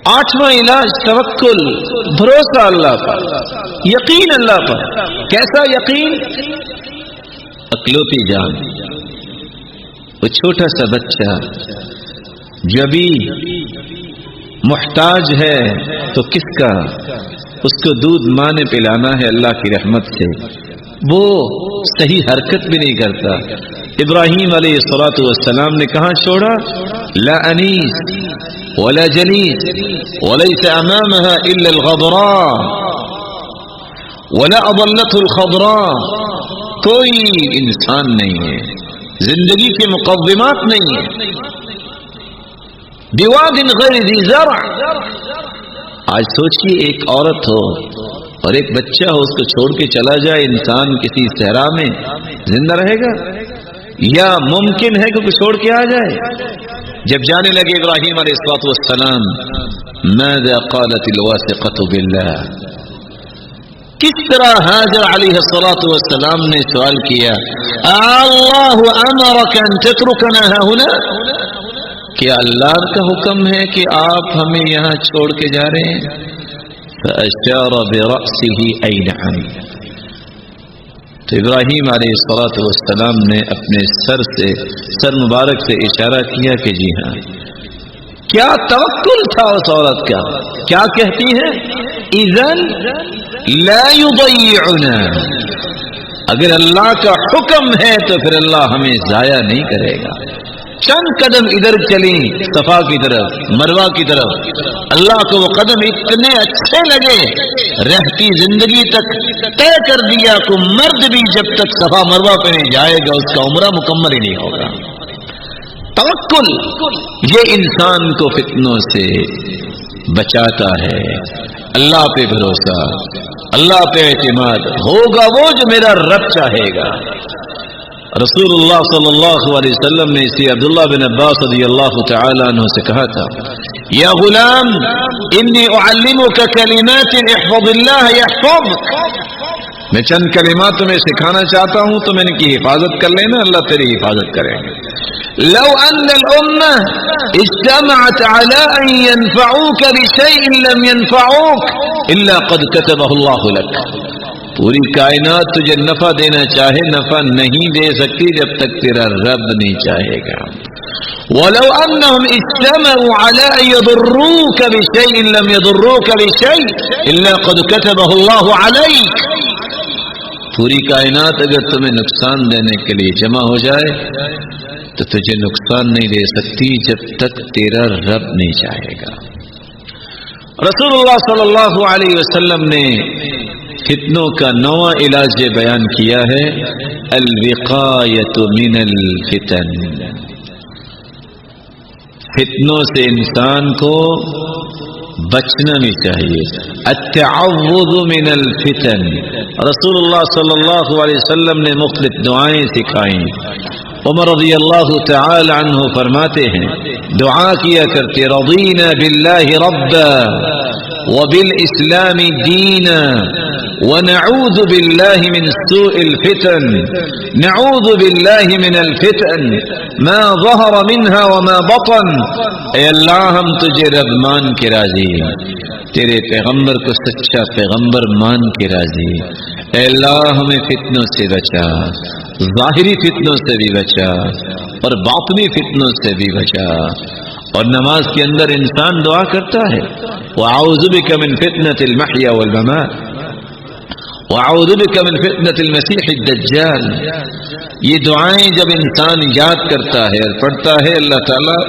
8واں علاج توکل، بھروسہ اللہ پر، یقین اللہ پر. کیسا یقین؟ اکلوتی جان، وہ چھوٹا سا بچہ جو ابھی محتاج ہے تو کس کا، اس کو دودھ ماں نے پلانا ہے اللہ کی رحمت سے، وہ صحیح حرکت بھی نہیں کرتا. ابراہیم علیہ الصلوۃ والسلام نے کہاں چھوڑا؟ لا انیس ولا جلیس وليس امامها الا الغبراء ولا اضلته الخضراء. کوئی انسان نہیں ہے، زندگی کے مقومات نہیں ہے. بواد غیر ذی زرع. آج سوچئے ایک عورت ہو اور ایک بچہ ہو، اس کو چھوڑ کے چلا جائے انسان کسی صحرا میں، زندہ رہے گا؟ یا ممکن ہے کہ کوئی چھوڑ کے آ جائے؟ جب جانے لگے ابراہیم علیہ الصلوۃ والسلام، ماذا قالت الواثقۃ باللہ، کس طرح حاضر علیہ الصلوۃ والسلام نے سوال کیا اللہ امرک ان تترکنا هنا، کیا اللہ کا حکم ہے کہ آپ ہمیں یہاں چھوڑ کے جا رہے ہیں؟ فاشار برأسه ای نعم. تو ابراہیم علیہ الصلوۃ والسلام نے اپنے سر مبارک سے اشارہ کیا کہ جی ہاں. کیا توکل تھا اس عورت کا. کیا کہتی ہے؟ اذن لا یضیعنا، اگر اللہ کا حکم ہے تو پھر اللہ ہمیں ضائع نہیں کرے گا. چند قدم ادھر چلیں صفا کی طرف، مروہ کی طرف، اللہ کو وہ قدم اتنے اچھے لگے رہتی زندگی تک طے کر دیا کہ مرد بھی جب تک صفا مروہ پہ نہیں جائے گا اس کا عمرہ مکمل ہی نہیں ہوگا. توکل یہ انسان کو فتنوں سے بچاتا ہے. اللہ پہ بھروسہ، اللہ پہ اعتماد، ہوگا وہ جو میرا رب چاہے گا. رسول اللہ صلی اللہ علیہ وسلم نے اسی عبداللہ بن عباس رضی اللہ تعالی عنہ سے کہا تھا یا غلام انی اعلمک کلمات احفظ اللہ یحفظک، میں چند کلمات تمہیں سکھانا چاہتا ہوں تو میں ان کی حفاظت کر لینا، اللہ تیری حفاظت کریں گے. لو ان الامہ اجتمعت على ان ينفعوك بشيء لم ينفعوك الا قد كتبه الله لك. پوری کائنات تجھے نفع دینا چاہے نفع نہیں دے سکتی جب تک تیرا رب نہیں چاہے گا. وَلَوْ أَنَّهُمْ اجْتَمَعُوا عَلَىٰ أَن يَضُرُّوكَ بِشَيْءٍ لَمْ يَضُرُّوكَ بِشَيْءٍ إِلَّا قَدْ كَتَبَهُ اللَّهُ عَلَيْكَ. پوری کائنات اگر تمہیں نقصان دینے کے لیے جمع ہو جائے تو تجھے نقصان نہیں دے سکتی جب تک تیرا رب نہیں چاہے گا. رسول اللہ صلی اللہ علیہ وسلم نے فتنوں کا نواں علاج یہ بیان کیا ہے الوقایۃ من الفتن. فتنوں سے انسان کو بچنا بھی چاہیے. التعوذ من الفتن. رسول اللہ صلی اللہ علیہ وسلم نے مختلف دعائیں سکھائیں. عمر رضی اللہ تعالی عنہ فرماتے ہیں دعا کیا کرتے رضینا باللہ ربا وبالاسلام دینا ونعوذ بالله من سوء الفتن. نعوذ بالله من الفتن ما ظهر منها وما بطن. اے اللہ ہم تجھے رب مان کے راضی، تیرے پیغمبر کو سچا پیغمبر مان کے راضی. اے اللہ ہمیں فتنوں سے بچا، ظاہری فتنوں سے بھی بچا اور باطنی فتنوں سے بھی بچا. اور نماز کے اندر انسان دعا کرتا ہے وَأَعُوذُ بِكَ مِن فِتْنَةِ الْمَحْيَا وَالْمَمَاتِ وَأَعُوذُ بِكَ مِن فِتْنَةِ الْمَسِيحِ الدَّجَّالِ. یہ دعائیں جب انسان یاد کرتا ہے اور پڑھتا ہے اللہ تعالیٰ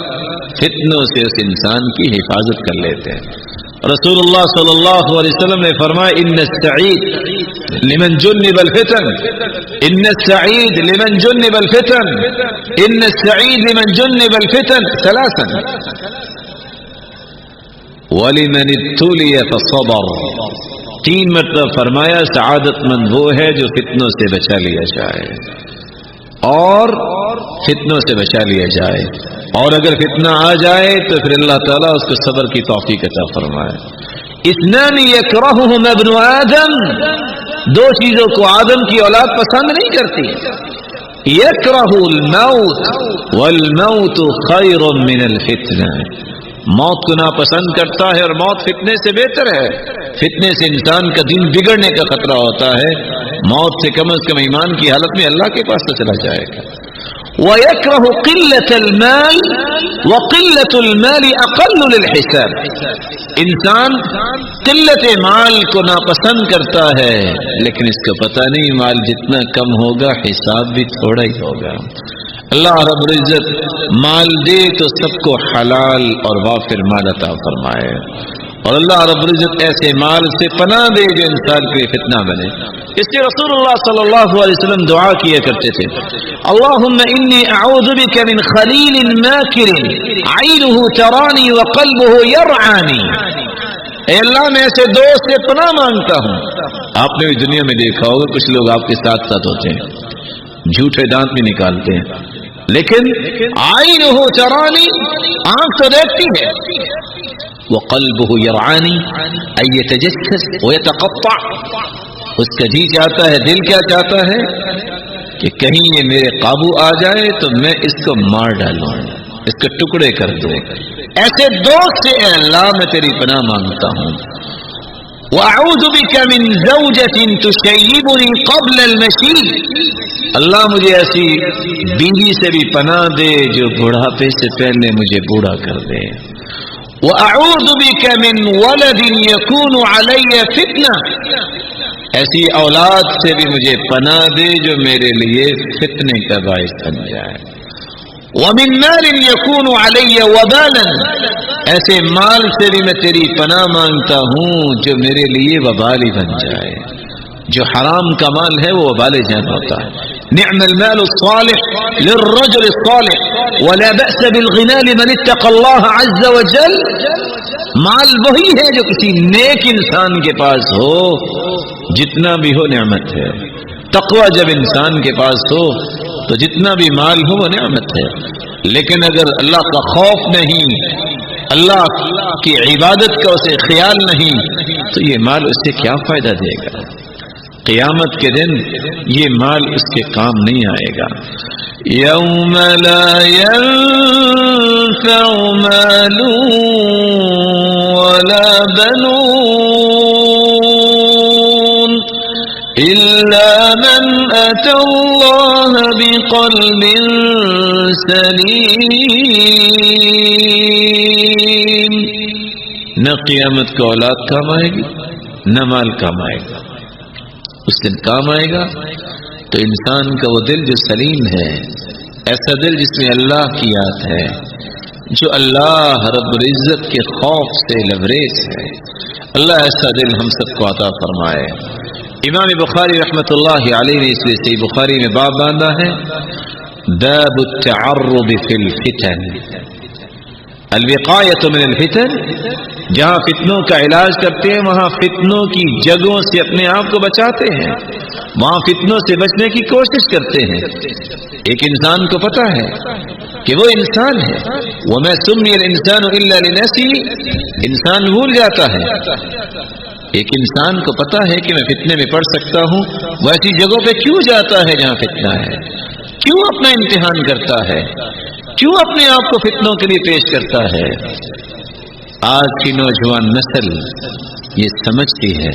فتنوں سے اس انسان کی حفاظت کر لیتے ہیں. رسول اللہ صلی اللہ علیہ وسلم نے فرمایا ان السعید لمن جنب الفتن ان السعید لمن جنب الفتن ان السعید لمن جنب الفتن ثلاثا ولمن ابتلي فصبر. 3 مرتبہ فرمایا سعادت مند وہ ہے جو فتنوں سے بچا لیا جائے اور فتنوں سے بچا لیا جائے، اور اگر فتنہ آ جائے تو پھر اللہ تعالیٰ اس کو صبر کی توفیق عطا فرمائے. اثنان یکرہہما ابن آدم، 2 چیزوں کو آدم کی اولاد پسند نہیں کرتی. یکرہ الموت والموت خیر من الفتنہ، موت کو ناپسند کرتا ہے اور موت فتنے سے بہتر ہے. فتنے سے انسان کا دین بگڑنے کا خطرہ ہوتا ہے، موت سے کم از کم ایمان کی حالت میں اللہ کے پاس تو چلا جائے گا. وَيَكْرَهُ قِلَّةَ الْمَالِ وَقِلَّةُ الْمَالِ أَقَلُّ لِلْحِسَابِ. انسان قلت مال کو ناپسند کرتا ہے، لیکن اس کو پتہ نہیں مال جتنا کم ہوگا حساب بھی تھوڑا ہی ہوگا. اللہ رب العزت مال دے تو سب کو حلال اور وافر مال عطا فرمائے، اور اللہ رب العزت ایسے مال سے پناہ دے جو انسان کے لیے فتنہ بنے. اس لیے رسول اللہ صلی اللہ علیہ وسلم دعا کیا کرتے تھے اللہم انی اعوذ بک من خلیل ماکر عینہ ترانی وقلبہ یرعانی. اے اللہ میں ایسے دوست سے پناہ مانگتا ہوں. آپ نے بھی دنیا میں دیکھا ہوگا کچھ لوگ آپ کے ساتھ ساتھ ہوتے ہیں، جھوٹے دانت بھی نکالتے ہیں، لیکن عینہ ترانی، آنکھ تو دیکھتی ہے، وقلبہ یرعانی ای یتجسس ویتقطع، اس کا جی چاہتا ہے، دل کیا چاہتا ہے کہ کہیں یہ میرے قابو آ جائے تو میں اس کو مار ڈالوں، اس کو ٹکڑے کر دوں. ایسے دوست سے اے اللہ میں تیری پناہ مانگتا ہوں. وَأَعُوذُ بِكَ مِن زَوْجَةٍ تُشَيِّبُنِي قَبْلَ الْمَشِيبِ. اللہ مجھے ایسی بیوی سے بھی پناہ دے جو بڑھاپے سے پہلے مجھے بوڑھا کر دے. وَأَعُوذُ بِكَ مِن وَلَدٍ يَكُونُ عَلَيَّ فِتْنَةً. ایسی اولاد سے بھی مجھے پناہ دے جو میرے لیے فتنے کا باعث بن جائے. وَمِن مَالٍ يَكُونُ عَلَيَّ وَبَالًا. ایسے مال سے بھی میں تیری پناہ مانگتا ہوں جو میرے لیے وبال بن جائے. جو حرام کا مال ہے وہ وبال جان ہوتا ہے. نعم المال الصالح للرجل الصالح ولا بأس بالغنى لمن اتقى الله عز وجل. مال وہی ہے جو کسی نیک انسان کے پاس ہو، جتنا بھی ہو نعمت ہے. تقوی جب انسان کے پاس ہو تو جتنا بھی مال ہو وہ نعمت ہے، لیکن اگر اللہ کا خوف نہیں، اللہ کی عبادت کا اسے خیال نہیں تو یہ مال اس سے کیا فائدہ دے گا؟ قیامت کے دن یہ مال اس کے کام نہیں آئے گا. یوم لا ينفع مال ولا بنون إلا من أتى الله بقلب سليم. نہ قیامت کو اولاد کام آئے گی نہ مال کام آئے گا. اس دن کام آئے گا تو انسان کا وہ دل جو سلیم ہے، ایسا دل جس میں اللہ کی یاد ہے، جو اللہ رب العزت کے خوف سے لبریز ہے. اللہ ایسا دل ہم سب کو عطا فرمائے. امام بخاری رحمۃ اللہ علیہ نے اس لیے صحیح بخاری میں باب باندھا ہے باب التعرض فی الفتن، الوقایۃ من الفتن. جہاں فتنوں کا علاج کرتے ہیں وہاں فتنوں کی جگہوں سے اپنے آپ کو بچاتے ہیں، وہاں فتنوں سے بچنے کی کوشش کرتے ہیں. ایک انسان کو پتا ہے کہ وہ انسان ہے، وَمَا سُمِّيَ الْإِنسَانُ إِلَّا لِنَفْسِهِ، انسان بھول جاتا ہے. ایک انسان کو پتا ہے کہ میں فتنے میں پڑ سکتا ہوں، وہ ایسی جگہوں پہ کیوں جاتا ہے جہاں فتنہ ہے؟ کیوں اپنا امتحان کرتا ہے؟ کیوں اپنے آپ کو فتنوں کے لیے پیش کرتا ہے؟ آج کی نوجوان نسل یہ سمجھتی ہے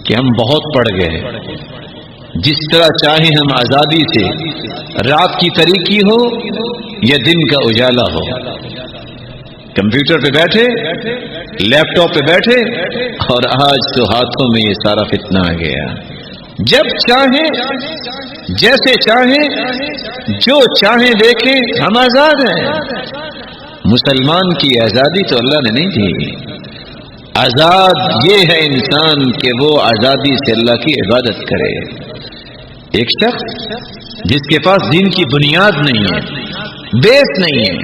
کہ ہم بہت پڑھ گئے، جس طرح چاہیں ہم آزادی سے رات کی تاریکی ہو یا دن کا اجالا ہو، کمپیوٹر پہ بیٹھے، لیپ ٹاپ پہ بیٹھے، اور آج تو ہاتھوں میں یہ سارا فتنہ آ گیا. جب چاہیں، جیسے چاہیں، جو چاہیں دیکھیں، ہم آزاد ہیں. مسلمان کی آزادی تو اللہ نے نہیں دی. آزاد یہ ہے انسان کہ وہ آزادی سے اللہ کی عبادت کرے. ایک شخص جس کے پاس دین کی بنیاد نہیں ہے، بیس نہیں ہے،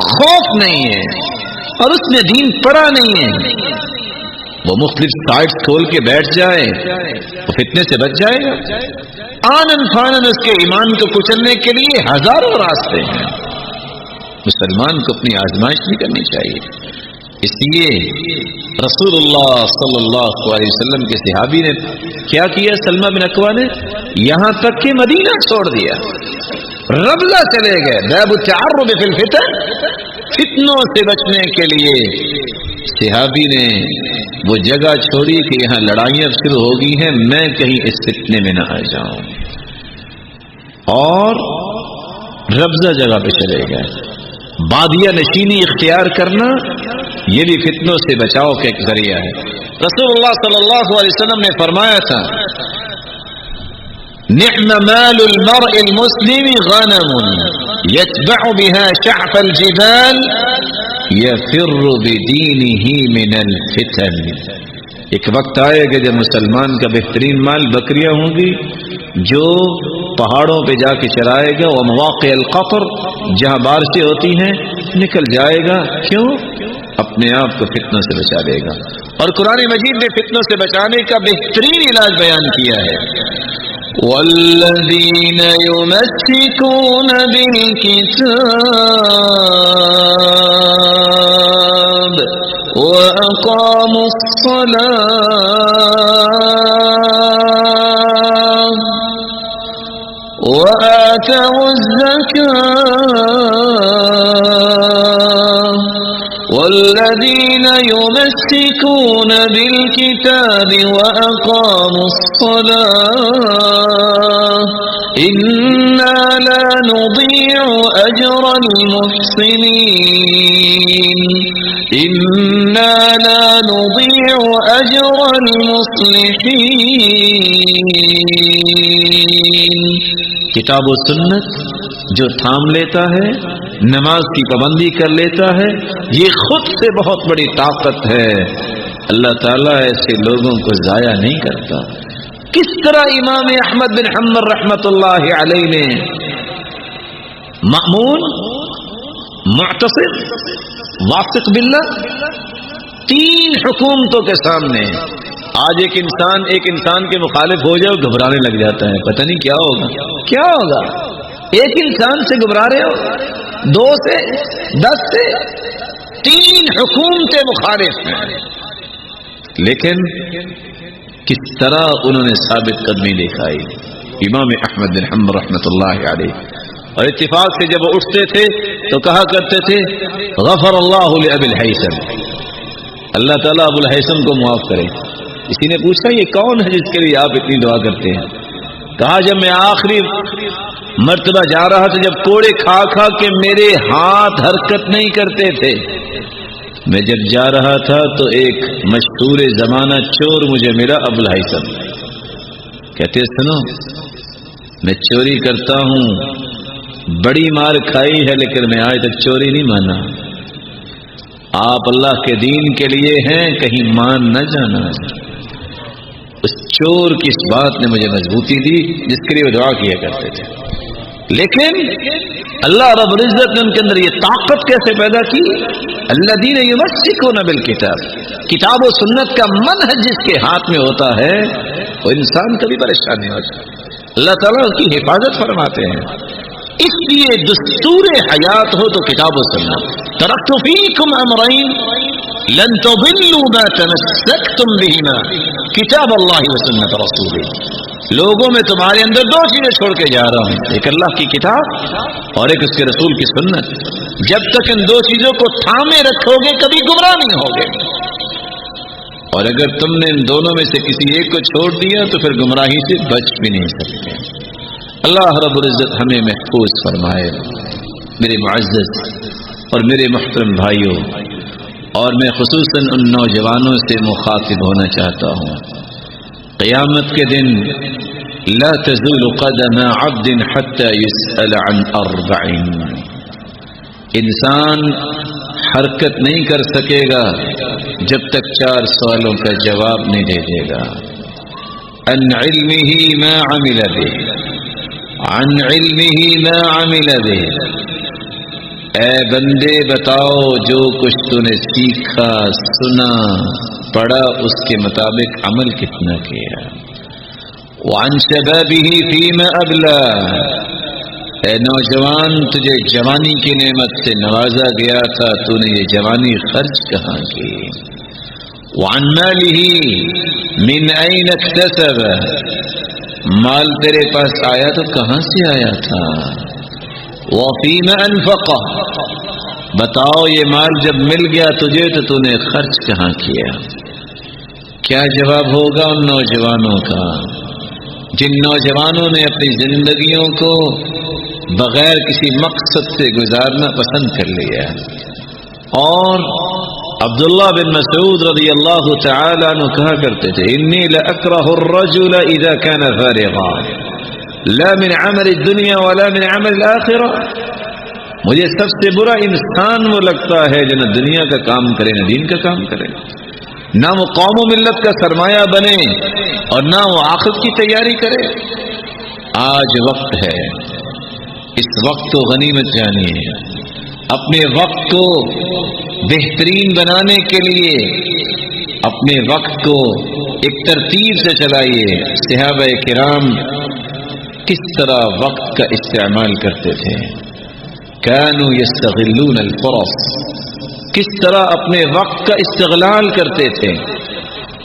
خوف نہیں ہے، اور اس نے دین پڑھا نہیں ہے، وہ مختلف سائٹس کھول کے بیٹھ جائے، وہ فتنے سے بچ جائے گا. آنن فانن اس کے ایمان کو کچلنے کے لیے ہزاروں راستے ہیں. مسلمان کو اپنی آزمائش نہیں کرنی چاہیے. اس لیے رسول اللہ صلی اللہ علیہ وسلم کے صحابی نے کیا کیا؟ سلمہ بن اکوع نے یہاں تک کہ مدینہ چھوڑ دیا، ربضہ چلے گئے. باب التعرض فی الفتن، فتنوں سے بچنے کے لیے صحابی نے وہ جگہ چھوڑی کہ یہاں لڑائیاں شروع ہو گئی ہیں، میں کہیں اس فتنے میں نہ آ جاؤں، اور ربضہ جگہ پہ چلے گئے. بادیہ نشینی اختیار کرنا یہ بھی فتنوں سے بچاؤ کا ایک ذریعہ ہے. رسول اللہ صلی اللہ علیہ وسلم نے فرمایا تھا، نعم مال المرء المسلم غنم يتبع بها شعف الجبال يفر بدينه من الفتن. ایک وقت آئے گا جب مسلمان کا بہترین مال بکریاں ہوں گی جو پہاڑوں پہ جا کے چرائے گا، وہ مواقع القطر جہاں بارشیں ہوتی ہیں نکل جائے گا. کیوں؟ اپنے آپ کو فتنوں سے بچا دے گا. اور قرآن مجید نے فتنوں سے بچانے کا بہترین علاج بیان کیا ہے. والذین یمسکون بالکتاب واقاموا الصلاة وآتوا الزكاة والذين يمسكون بالكتاب وأقاموا الصلاة إنا لا نضيع أجر المحسنين إنا لا نضيع أجر المصلحين. کتاب و سنت جو تھام لیتا ہے، نماز کی پابندی کر لیتا ہے، یہ خود سے بہت بڑی طاقت ہے. اللہ تعالیٰ ایسے لوگوں کو ضائع نہیں کرتا. کس طرح امام احمد بن حنبل رحمت اللہ علیہ نے مأمون، معتصم، واثق باللہ، تین حکومتوں کے سامنے آج ایک انسان کے مخالف ہو جائے گھبرانے لگ جاتا ہے، پتہ نہیں کیا ہوگا کیا ہوگا. ایک انسان سے گھبرا رہے ہو، 2 سے 10 سے 3 حکومتیں مخالف ہیں، لیکن کس طرح انہوں نے ثابت قدمی دکھائی. امام احمد بن حنبل رحمۃ اللہ علیہ، اور اتفاق سے جب وہ اٹھتے تھے تو کہا کرتے تھے غفر اللہ لأبی الہیثم، اللہ تعالیٰ ابو الہیثم کو معاف کرے. کسی نے پوچھا یہ کون ہے جس کے لیے آپ اتنی دعا کرتے ہیں؟ کہا جب میں آخری مرتبہ جا رہا تھا، جب کوڑے کھا کھا کے میرے ہاتھ حرکت نہیں کرتے تھے، میں جب جا رہا تھا تو ایک مشہور زمانہ چور مجھے ملا، ابو الہیثم. کہتے سنو میں چوری کرتا ہوں، بڑی مار کھائی ہے لیکن میں آج تک چوری نہیں مانا. آپ اللہ کے دین کے لیے ہیں، کہیں مان نہ جانا. اس چور کی اس بات نے مجھے مضبوطی دی جس کے لیے وہ دعا کیا کرتے تھے. لیکن اللہ رب العزت نے ان کے اندر یہ طاقت کیسے پیدا کی؟ الذین یمسکون بالکتاب، کتاب و سنت کا منہج جس کے ہاتھ میں ہوتا ہے وہ انسان کبھی پریشان نہیں ہوتا. اللہ تعالیٰ اس کی حفاظت فرماتے ہیں. اس لیے دستور حیات ہو تو کتاب و سنت. ترکت فیکم امرین لن تضلوا ما تمسکتم بہما کتاب اللہ و سنت رسولہ. لوگوں میں تمہارے اندر 2 چیزیں چھوڑ کے جا رہا ہوں، ایک اللہ کی کتاب اور ایک اس کے رسول کی سنت. جب تک ان 2 چیزوں کو تھامے رکھو گے کبھی گمراہ نہیں ہوگے، اور اگر تم نے ان دونوں میں سے کسی ایک کو چھوڑ دیا تو پھر گمراہی سے بچ بھی نہیں سکتے. اللہ رب العزت ہمیں محفوظ فرمائے. میرے معزز اور میرے محترم بھائیوں، اور میں خصوصاً ان نوجوانوں سے مخاطب ہونا چاہتا ہوں. قیامت کے دن لا تزول قدم عبد حتى يسأل عن 4. انسان حرکت نہیں کر سکے گا جب تک 4 سوالوں کا جواب نہیں دے دے گا. عن علمه ما عمل به، عن علمه ما عمل به. اے بندے بتاؤ جو کچھ تو نے سیکھا، سنا، پڑھا، اس کے مطابق عمل کتنا کیا. وعن شبابه فيما أبلى. اے نوجوان تجھے جوانی کی نعمت سے نوازا گیا تھا، تو نے یہ جوانی خرچ کہاں کی. وعن ماله من أين اكتسب. مال تیرے پاس آیا تو کہاں سے آیا تھا. وفيما أنفقه. بتاؤ یہ مال جب مل گیا تجھے تو نے خرچ کہاں کیا. کیا جواب ہوگا ان نوجوانوں کا جن نوجوانوں نے اپنی زندگیوں کو بغیر کسی مقصد سے گزارنا پسند کر لیا. اور عبداللہ بن مسعود رضی اللہ تعالی عنہ کہا کرتے تھے انی لأکرہ الرجل اذا كان فارغا لا من عمل الدنیا ولا من عمل الآخرہ. مجھے سب سے برا انسان وہ لگتا ہے جو نہ دنیا کا کام کرے نہ دین کا کام کرے، نہ وہ قوم و ملت کا سرمایہ بنے اور نہ وہ آخرت کی تیاری کرے. آج وقت ہے، اس وقت کو غنیمت جانیے. اپنے وقت کو بہترین بنانے کے لیے اپنے وقت کو ایک ترتیب سے چلائیے. صحابہ کرام کس طرح وقت کا استعمال کرتے تھے. كانوا يستغلون الفرص. کس طرح اپنے وقت کا استغلال کرتے تھے.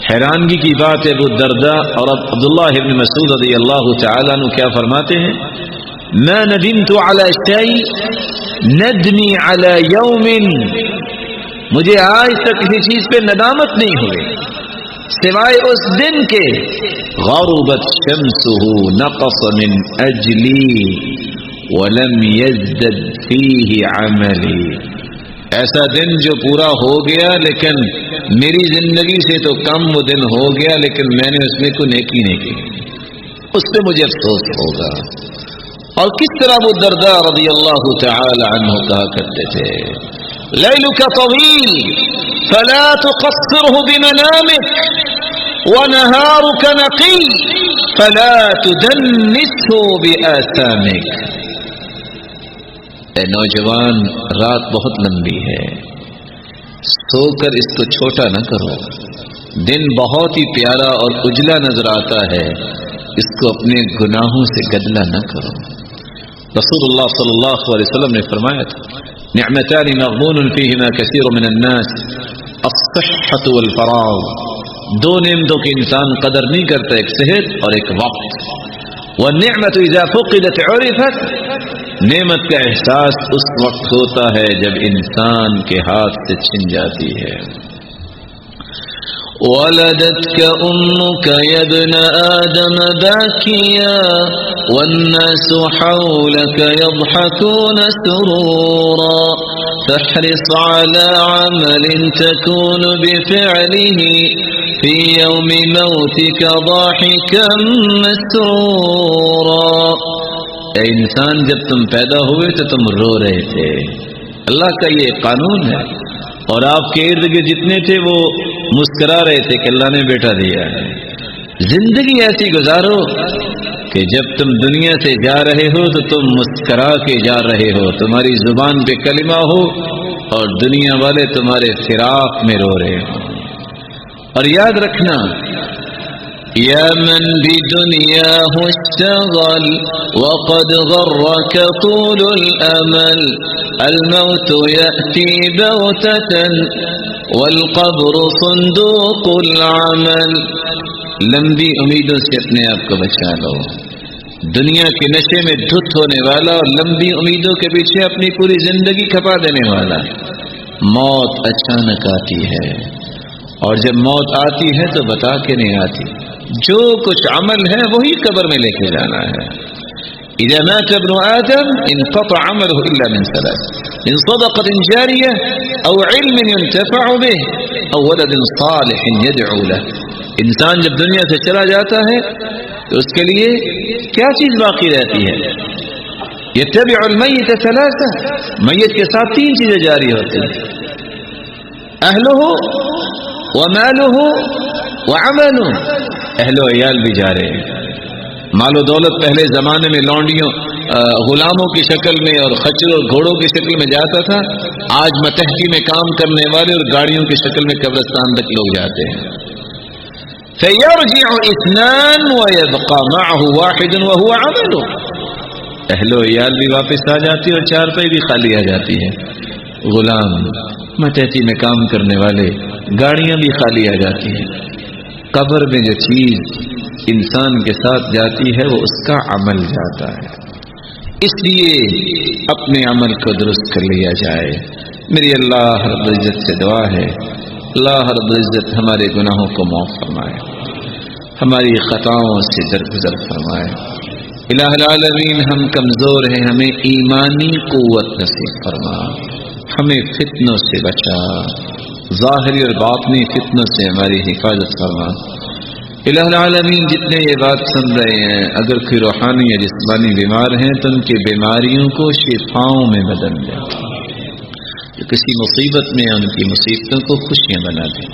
حیرانگی کی بات ہے ابو الدرداء اور عبداللہ ابن مسعود رضی اللہ تعالیٰ عنہ کیا فرماتے ہیں ما ندمت على شيء ندمی على يوم. مجھے آج تک کسی چیز پہ ندامت نہیں ہوئی سوائے اس دن کے غربت شمسه نقص من اجلی ولم يزدد فيه عملی. ایسا دن جو پورا ہو گیا لیکن میری زندگی سے تو کم وہ دن ہو گیا لیکن میں نے اس میں کوئی نیکی نہیں کی، اس سے مجھے افسوس ہوگا. اور کس طرح وہ الدرداء رضی اللہ تعالی عنہ کہا کرتے تھے لیلک طویل فلا تقصره بمنامك ونهارك نقی فلا تدنسه بآثامك. اے نوجوان رات بہت لمبی ہے، سو کر اس کو چھوٹا نہ کرو. دن بہت ہی پیارا اور اجلا نظر آتا ہے، اس کو اپنے گناہوں سے گدلا نہ کرو. رسول اللہ صلی اللہ علیہ وسلم نے فرمایا تھا نعمتان مغبون فیہما کثیر من الناس الصحة والفراغ. 2 نعمتوں کی انسان قدر نہیں کرتا، ایک صحت اور ایک وقت. والنعمت اذا فقدت عرفت. نعمت کا احساس اس وقت ہوتا ہے جب انسان کے ہاتھ سے چھن جاتی ہے. ولدتك أمك يا ابن آدم باكيا والناس حولك يضحكون سرورا فاحرص على عمل تكون بفعله في يوم موتك ضاحكا مسرورا. اے انسان جب تم پیدا ہوئے تو تم رو رہے تھے. اللہ کا یہ قانون ہے. اور آپ کے ارد گرد جتنے تھے وہ مسکرا رہے تھے کہ اللہ نے بیٹا دیا ہے. زندگی ایسی گزارو کہ جب تم دنیا سے جا رہے ہو تو تم مسکرا کے جا رہے ہو، تمہاری زبان پہ کلمہ ہو اور دنیا والے تمہارے فراق میں رو رہے ہو. اور یاد رکھنا يا من بدنياه اشتغل وقد غرك طول الأمل الموت يأتي بغتة والقبر صندوق العمل. لمبی امیدوں سے اپنے آپ کو بچا لو. دنیا کے نشے میں دھت ہونے والا اور لمبی امیدوں کے پیچھے اپنی پوری زندگی کھپا دینے والا. موت اچانک آتی ہے اور جب موت آتی ہے تو بتا کے نہیں آتی. جو کچھ عمل ہے وہی قبر میں لے کے جانا ہے. اذا مات ابن آدم انقطع عمله الا من 3 من صدقة جارية او علم ينتفع به او ولد صالح يدعو له. انسان جب دنیا سے چلا جاتا ہے تو اس کے لیے کیا چیز باقی رہتی ہے؟ يتبع المیت ثلاثہ، میت کے ساتھ 3 چیزیں جاری ہوتی ہیں، اہلہ ومالہ وعملہ. اہل و عیال بھی جا رہے ہیں. مال و دولت پہلے زمانے میں لونڈیوں غلاموں کی شکل میں اور خچر اور گھوڑوں کی شکل میں جاتا تھا. آج متحدی میں کام کرنے والے اور گاڑیوں کی شکل میں قبرستان تک لوگ جاتے ہیں. فَيَرْجِعُ اثنان وَيَبْقَى مَعَهُ وَاحِدٌ وَهُوَ عَمَلُ. اہل و عیال بھی واپس آ جاتی اور چارپائی بھی خالی آ جاتی ہے. غلام، متحدی میں کام کرنے والے، گاڑیاں بھی خالی آ جاتی ہیں. قبر میں جو چیز انسان کے ساتھ جاتی ہے وہ اس کا عمل جاتا ہے. اس لیے اپنے عمل کو درست کر لیا جائے. میری اللہ رب العزت سے دعا ہے، اللہ رب العزت ہمارے گناہوں کو معاف فرمائے، ہماری خطاؤں سے درگزر فرمائے. الہ العالمین، ہم کمزور ہیں، ہمیں ایمانی قوت نصیب فرما، ہمیں فتنوں سے بچا، ظاہری اور باطنی فتنوں سے ہماری حفاظت فرما. الہ العالمین، جتنے یہ بات سن رہے ہیں اگر کوئی روحانی یا جسمانی بیمار ہیں تو ان کی بیماریوں کو شفاؤں میں بدل دے. جو کسی مصیبت میں ان کی مصیبتوں کو خوشیاں بنا دے.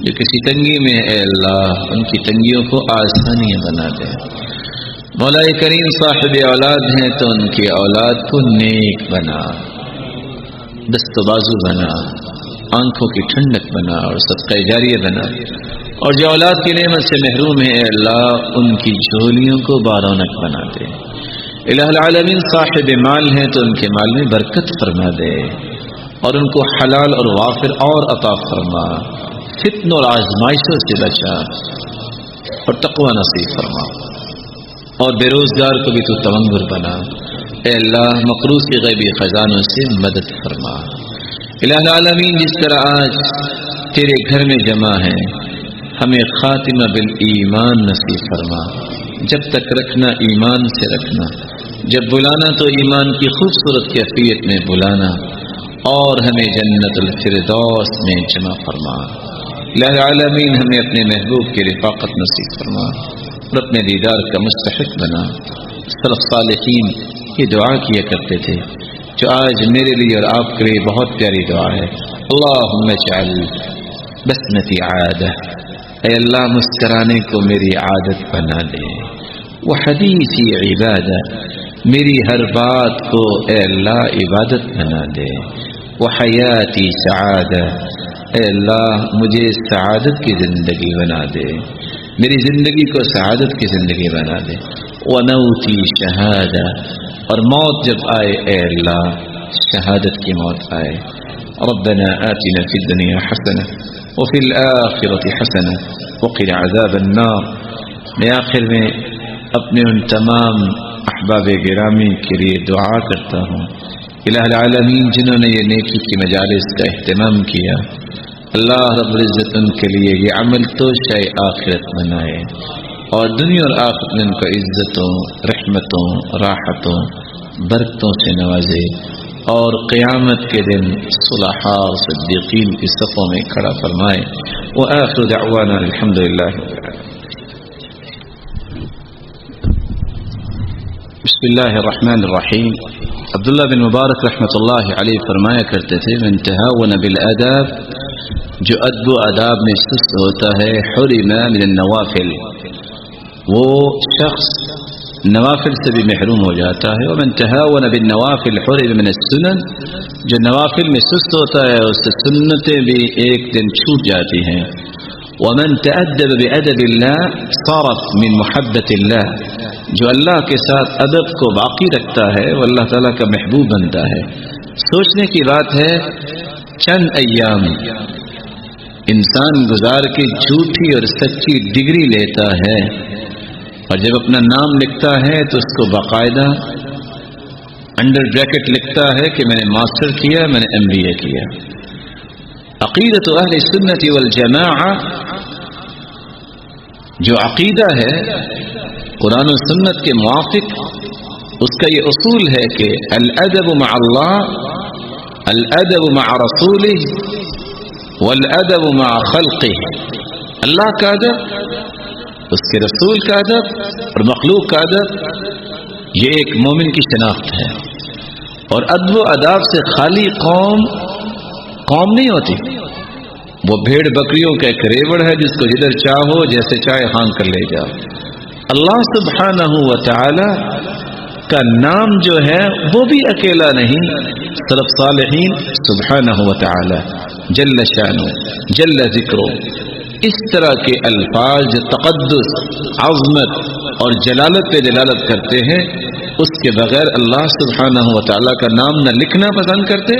جو کسی تنگی میں اے اللہ ان کی تنگیوں کو آسانیاں بنا دے. مولا کریم صاحب اولاد ہیں تو ان کی اولاد کو نیک بنا، دست و بازو بنا، آنکھوں کی ٹھنڈک بنا اور صدقہ جاریہ بنا. اور جو اولاد کی نعمت سے محروم ہے اے اللہ ان کی جھولیوں کو بارونق بنا دے. الہ العالمین، صاحب مال ہیں تو ان کے مال میں برکت فرما دے اور ان کو حلال اور وافر اور عطا فرما. فتن اور آزمائشوں سے بچا اور تقوی نصیب فرما. اور بے روزگار کو بھی تو تونگر بنا. اے اللہ مقروض کے غیبی خزانوں سے مدد فرما. الہ العالمین، جس طرح آج تیرے گھر میں جمع ہیں ہمیں خاتمہ بالایمان نصیب فرما. جب تک رکھنا ایمان سے رکھنا، جب بلانا تو ایمان کی خوبصورت کیفیت میں بلانا، اور ہمیں جنت الفردوس میں جمع فرما. الہ العالمین، ہمیں اپنے محبوب کی رفاقت نصیب فرما اور اپنے دیدار کا مستحق بنا. سلف صالحین یہ دعا کیا کرتے تھے جو آج میرے لیے اور آپ کے لیے بہت پیاری دعا ہے. اللہم اجعل بسمتی عادہ، اے اللہ مسکرانے کو میری عادت بنا دے. وہ حدیثی عبادہ، میری ہر بات کو اے اللہ عبادت بنا دے. وہ حیاتی سعادہ، اے اللہ مجھے سعادت کی زندگی بنا دے، میری زندگی کو سعادت کی زندگی بنا دے. وہ موتی شہادہ، اور موت جب آئے اے اللہ شہادت کی موت آئے. ربنا آتنا فی الدنیا حسنہ وفی الآخرة حسنہ وقنا عذاب النار. میں آخر میں اپنے ان تمام احباب گرامی کے لیے دعا کرتا ہوں. الہ العالمین، جنہوں نے یہ نیکی کی مجالس کا اہتمام کیا، اللہ رب العزت ان کے لیے یہ عمل تو شے آخرت بنائے اور دنیا اور آخرت میں ان کو عزتوں، رحمتوں، راحتوں، برکتوں سے نوازے اور قیامت کے دن صلحاء اور صدیقین کی صفوں میں کھڑا فرمائے. وآخر دعوانا الحمدللہ. بسم اللہ الرحمن الرحیم. عبداللہ بن مبارک رحمۃ اللہ علیہ فرمایا کرتے تھے، من تہاون بالآداب، جو ادب و آداب میں سست ہوتا ہے، حرم من النوافل، وہ شخص نوافل سے بھی محروم ہو جاتا ہے. ومن تہاون بالنوافل حرم من السنن، جو نوافل میں سست ہوتا ہے اس سے سنتیں بھی ایک دن چھوٹ جاتی ہیں. ومن تأدب بأدب اللہ صارت من محبت اللہ، جو اللہ کے ساتھ ادب کو باقی رکھتا ہے وہ اللہ تعالیٰ کا محبوب بنتا ہے. سوچنے کی بات ہے، چند ایام انسان گزار کے جھوٹی اور سچی ڈگری لیتا ہے اور جب اپنا نام لکھتا ہے تو اس کو باقاعدہ انڈر بریکٹ لکھتا ہے کہ میں نے ماسٹر کیا، میں نے MBA کیا. عقیدۃ اہل سنت والجماعہ، جو عقیدہ ہے قرآن و سنت کے موافق، اس کا یہ اصول ہے کہ الادب مع اللہ الادب مع رسولہ والادب مع خلقہ، اللہ کا ادب، اس کے رسول کا ادب اور مخلوق کا ادب، یہ ایک مومن کی شناخت ہے۔ اور ادب و آداب سے خالی قوم نہیں ہوتی، وہ بھیڑ بکریوں کا ایک ریوڑ ہے جس کو جدھر چاہو جیسے چاہے ہانک کر لے جاؤ۔ اللہ سبحانہ و تعالی کا نام جو ہے وہ بھی اکیلا نہیں، سلف صالحین سبحانہ و تعالی جل شانہ جل ذکرہ، اس طرح کے الفاظ جو تقدس، عظمت اور جلالت پہ جلالت کرتے ہیں، اس کے بغیر اللہ سبحانہ و تعالی کا نام نہ لکھنا پسند کرتے،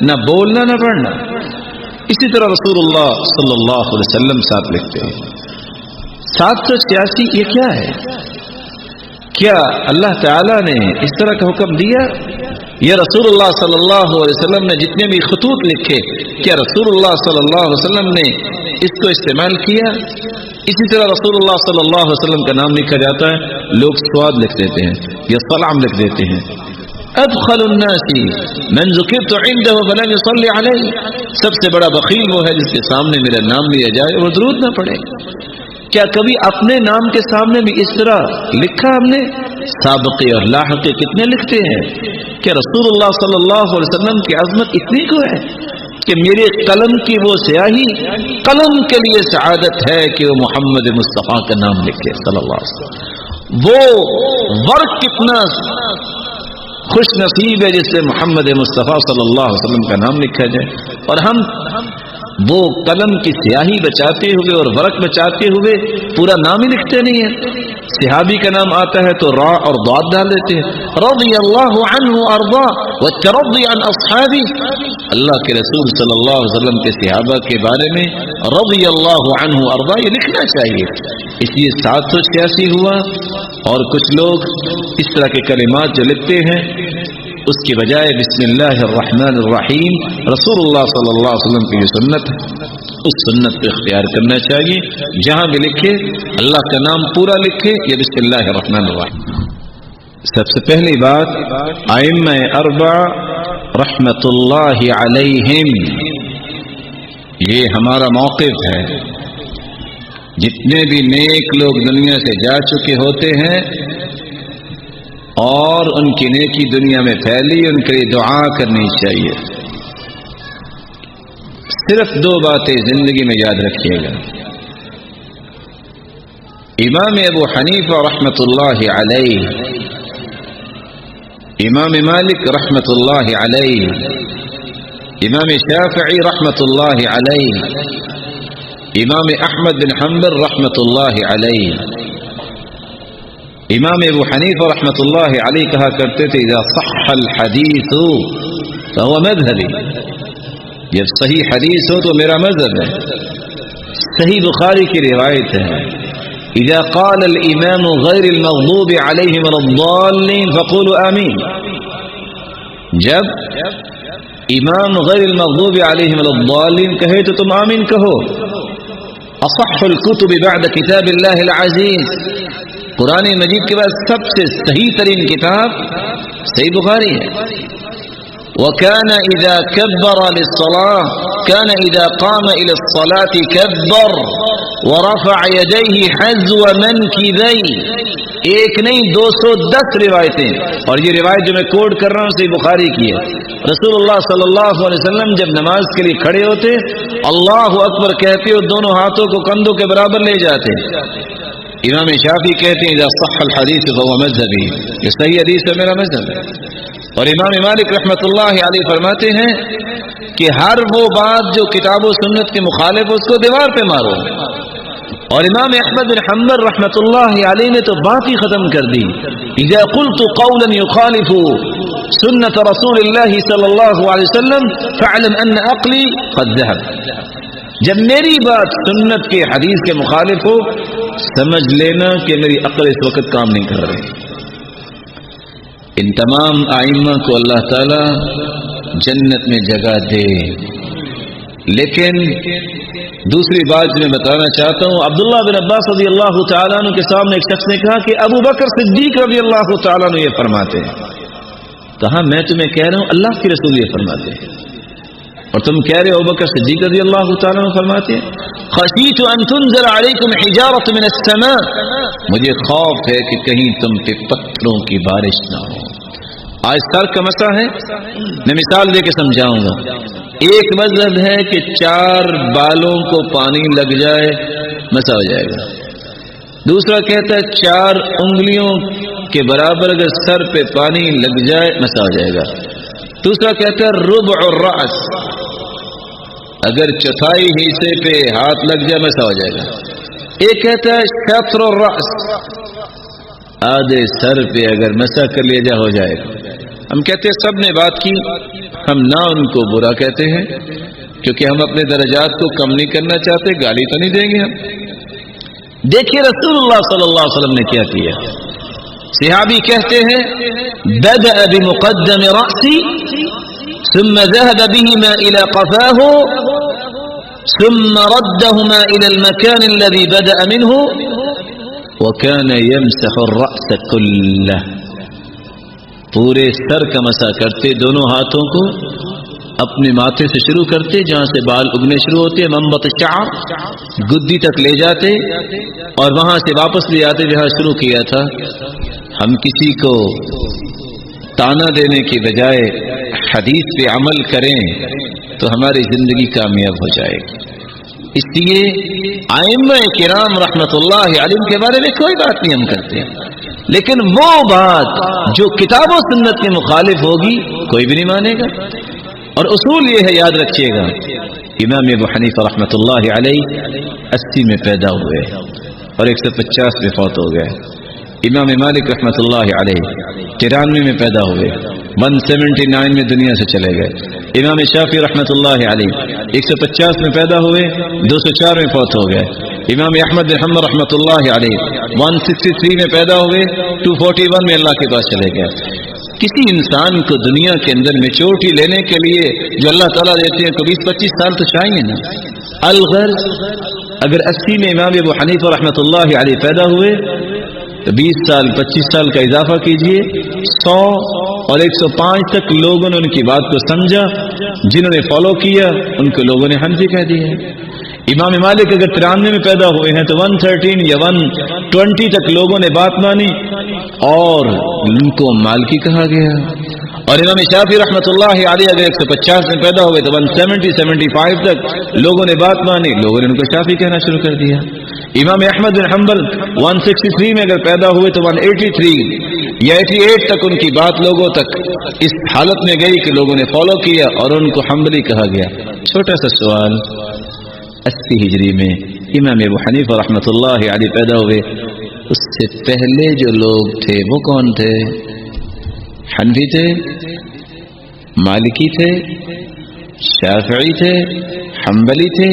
نہ بولنا نہ پڑھنا۔ اسی طرح رسول اللہ صلی اللہ علیہ وسلم ساتھ لکھتے ہیں۔ 786 یہ کیا ہے؟ کیا اللہ تعالیٰ نے اس طرح کا حکم دیا؟ یا رسول اللہ صلی اللہ علیہ وسلم نے جتنے بھی خطوط لکھے، کیا رسول اللہ صلی اللہ علیہ وسلم نے اس کو استعمال کیا؟ اسی طرح رسول اللہ صلی اللہ علیہ وسلم کا نام لکھا جاتا ہے، لوگ سواد لکھ دیتے ہیں یا سلام لکھ دیتے ہیں۔ ابخل الناس من ذکرت عنده فلم يصلي علیہ، سب سے بڑا بخیل وہ ہے جس کے سامنے میرا نام لیا جائے اور درود نہ پڑھے۔ کیا کبھی اپنے نام کے سامنے بھی اس طرح لکھا ہم نے؟ سابقے اور لاحقے کتنے لکھتے ہیں؟ کہ رسول اللہ صلی اللہ علیہ وسلم کی عظمت اتنی کو ہے کہ میرے قلم کی وہ سیاہی قلم کے لیے سعادت ہے کہ وہ محمد مصطفیٰ کا نام لکھے صلی اللہ علیہ وسلم۔ وہ ورق کتنا خوش نصیب ہے جس سے محمد مصطفیٰ صلی اللہ علیہ وسلم کا نام لکھا جائے، اور ہم وہ قلم کی سیاہی بچاتے ہوئے اور ورق بچاتے ہوئے پورا نام ہی لکھتے نہیں ہیں۔ صحابی کا نام آتا ہے تو را اور ضاد ڈال دیتے ہیں، رضی اللہ عنہ ارضا والترضی عن اصحابی، اللہ کے رسول صلی اللہ علیہ وسلم کے صحابہ کے بارے میں رضی اللہ عنہ ارضا یہ لکھنا چاہیے۔ اس لیے 786 ہوا، اور کچھ لوگ اس طرح کے کلمات جو لکھتے ہیں اس کی بجائے بسم اللہ الرحمن الرحیم، رسول اللہ صلی اللہ علیہ وسلم کی جو سنت ہے اس سنت پہ اختیار کرنا چاہیے۔ جہاں بھی لکھے اللہ کا نام پورا لکھے یا بسم اللہ الرحمن الرحیم۔ سب سے پہلی بات، ائمہ اربع رحمت اللہ علیہم، یہ ہمارا موقف ہے۔ جتنے بھی نیک لوگ دنیا سے جا چکے ہوتے ہیں اور ان کی نیکی دنیا میں پھیلی، ان کے لیے دعا کرنی چاہیے۔ صرف 2 باتیں زندگی میں یاد رکھیے گا۔ امام ابو حنیفہ رحمۃ اللہ علیہ، امام مالک رحمۃ اللہ علیہ، امام شافعی رحمۃ اللہ علیہ، امام احمد بن حنبل رحمۃ اللہ علیہ۔ امام ابو حنیفہ رحمۃ اللہ علیہ کہا کرتے تھے اذا صح الحدیث فهو مذهبی، جب صحیح حدیث ہو تو میرا مذہب ہے۔ صحیح بخاری کی روایت ہے اذا قال الامام غیر المغضوب علیہم ولا الضالین فقولوا آمین، جب امام غیر المغضوب علیہم ولا الضالین کہے تو تم آمین کہو۔ اصح الکتب بعد کتاب اللہ العزیز، قرآن مجید کے بعد سب سے صحیح ترین کتاب صحیح بخاری ہے۔ وَكَانَ إِذَا كَبَّرَ لِلصَّلَاةِ كَانَ إِذَا قَامَ إِلَى الصَّلَاةِ كَبَّرَ وَرَفَعَ يَدَيْهِ حَذْوَ مَنْكِبَيْهِ، ایک نہیں 210 روایتیں، اور یہ روایت جو میں کوٹ کر رہا ہوں صحیح بخاری کی ہے۔ رسول اللہ صلی اللہ علیہ وسلم جب نماز کے لیے کھڑے ہوتے اللہ اکبر کہتے اور دونوں ہاتھوں کو کندھوں کے برابر لے جاتے۔ امام شافعی کہتے ہیں اذا صح الحدیث فهو مذہبی، یہ صحیح حدیث ہے میرا مذہب ہے۔ اور امام مالک رحمۃ اللہ علیہ فرماتے ہیں کہ ہر وہ بات جو کتاب و سنت کے مخالف اس کو دیوار پہ مارو۔ اور امام احمد بن حنبل رحمۃ اللہ علیہ نے تو بات ہی ختم کر دی، اذا قلت قولا يخالف سنت رسول اللہ صلی اللہ علیہ وسلم فاعلم ان عقلی قد ذهب، جب میری بات سنت کے حدیث کے مخالف ہو سمجھ لینا کہ میری عقل اس وقت کام نہیں کر رہی۔ ان تمام ائمہ کو اللہ تعالی جنت میں جگہ دے۔ لیکن دوسری بات میں بتانا چاہتا ہوں، عبداللہ بن عباس رضی اللہ تعالیٰ عنہ کے سامنے ایک شخص نے کہا کہ ابو بکر صدیق رضی اللہ تعالیٰ عنہ یہ فرماتے ہیں۔ کہا میں تمہیں کہہ رہا ہوں اللہ کے رسول یہ فرماتے ہیں۔ اور تم کہہ رہے ہو بکر صدیق رضی اللہ تعالیٰ عنہ فرماتے ہیں خشیت ان تنزل علیکم حجارۃ من السماء، مجھے خوف ہے کہ کہیں تم پہ پتھروں کی بارش نہ ہو۔ آج سر کا مسئلہ ہے، میں مثال دے کے سمجھاؤں گا۔ ایک مذہب ہے کہ 4 بالوں کو پانی لگ جائے مسا ہو جائے گا، دوسرا کہتا ہے 4 انگلیوں کے برابر اگر سر پہ پانی لگ جائے مسا ہو جائے گا، دوسرا کہتا ہے ربع الرأس، اگر چوتھائی حصے پہ ہاتھ لگ جائے مسا ہو جائے گا، ایک کہتا ہے شطر الرأس، آدھے سر پہ اگر مسا کر لیا جائے ہو جائے گا۔ ہم کہتے ہیں سب نے بات کی، ہم نہ ان کو برا کہتے ہیں کیونکہ ہم اپنے درجات کو کم نہیں کرنا چاہتے، گالی تو نہیں دیں گے ہم۔ دیکھیے رسول اللہ صلی اللہ علیہ وسلم نے کیا کیا۔ صحابی کہتے ہیں بدأ بمقدم رأسی ثم ذهب بهما إلى قفاه ثم ردهما إلى المكان الذي بدأ منه وكان يمسح الرأس كله، پورے سر کا مسح کرتے، دونوں ہاتھوں کو اپنے ماتھے سے شروع کرتے جہاں سے بال اگنے شروع ہوتے، منبت الشعر، گدی تک لے جاتے اور وہاں سے واپس لے آتے جہاں شروع کیا تھا۔ ہم کسی کو تانا دینے کی بجائے حدیث پہ عمل کریں تو ہماری زندگی کامیاب ہو جائے گی۔ اس لیے ائمہ کرام رحمت اللہ علیہم کے بارے میں کوئی بات نہیں ہم کرتے، لیکن وہ بات جو کتاب و سنت کے مخالف ہوگی کوئی بھی نہیں مانے گا۔ اور اصول یہ ہے، یاد رکھیے گا، امام ابو حنیفہ رحمت اللہ علیہ 80 میں پیدا ہوئے اور 150 میں فوت ہو گئے۔ امام مالک رحمت اللہ علیہ 93 میں پیدا ہوئے، 179 میں دنیا سے چلے گئے۔ امام شافعی رحمت اللہ علیہ 150 میں پیدا ہوئے، 204 میں فوت ہو گئے۔ امام احمد بن حنبل رحمت اللہ علیہ 163 میں پیدا ہوئے، 241 میں اللہ کے پاس چلے گئے۔ کسی انسان کو دنیا کے اندر میچورٹی لینے کے لیے جو اللہ تعالیٰ دیتے ہیں تو 20-25 سال تو چاہیے نا۔ الغرض اگر 80 میں امام ابو حنیفہ رحمت اللہ علیہ پیدا ہوئے تو 20 سال 25 سال کا اضافہ کیجئے، 100 اور 105 تک لوگوں نے ان کی بات کو سمجھا، جنہوں نے فالو کیا ان کو لوگوں نے حنفی کہہ دیا ہے۔ امام مالک اگر 93 میں پیدا ہوئے ہیں تو 113 یا 120 تک لوگوں نے بات مانی اور ان کو مالکی کہا گیا۔ اور امام شافعی رحمت اللہ علیہ اگر 150 میں پیدا ہوئے تو 170-75 تک لوگوں نے بات مانی، لوگوں نے ان کو شافعی کہنا شروع کر دیا۔ امام احمد بن حنبل 163 میں اگر پیدا ہوئے تو 183 یا 88 تک ان کی بات لوگوں تک اس حالت میں گئی کہ لوگوں نے فالو کیا اور ان کو حنبلی کہا گیا۔ چھوٹا سا سوال، 80 ہجری میں امام ابو حنیفہ رحمت اللہ علیہ پیدا ہوئے، اس سے پہلے جو لوگ تھے وہ کون تھے؟ حنفی تھے، مالکی تھے، شافعی تھے، حنبلی تھے۔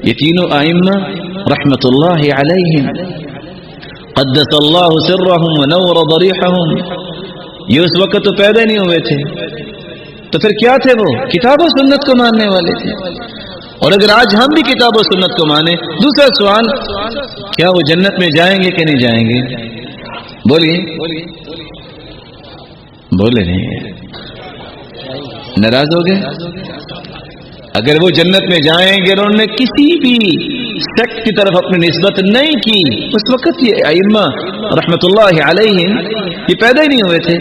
یہ تینوں ائمہ رحمت اللہ علیہم قدس اللہ سرہم ونور ضریحہم، یہ اس وقت تو پیدا نہیں ہوئے تھے، تو پھر کیا تھے؟ وہ کتاب و سنت کو ماننے والے تھے۔ اور اگر آج ہم بھی کتاب و سنت کو مانیں، دوسرا سوال، کیا وہ جنت میں جائیں گے کہ نہیں جائیں گے؟ بولیے بولے نہیں، ناراض ہو گئے؟ اگر وہ جنت میں جائیں گے، انہوں نے کسی بھی سیکٹ کی طرف اپنی نسبت نہیں کی، اس وقت یہ ائمہ رحمت اللہ علیہم یہ پیدا ہی نہیں ہوئے تھے۔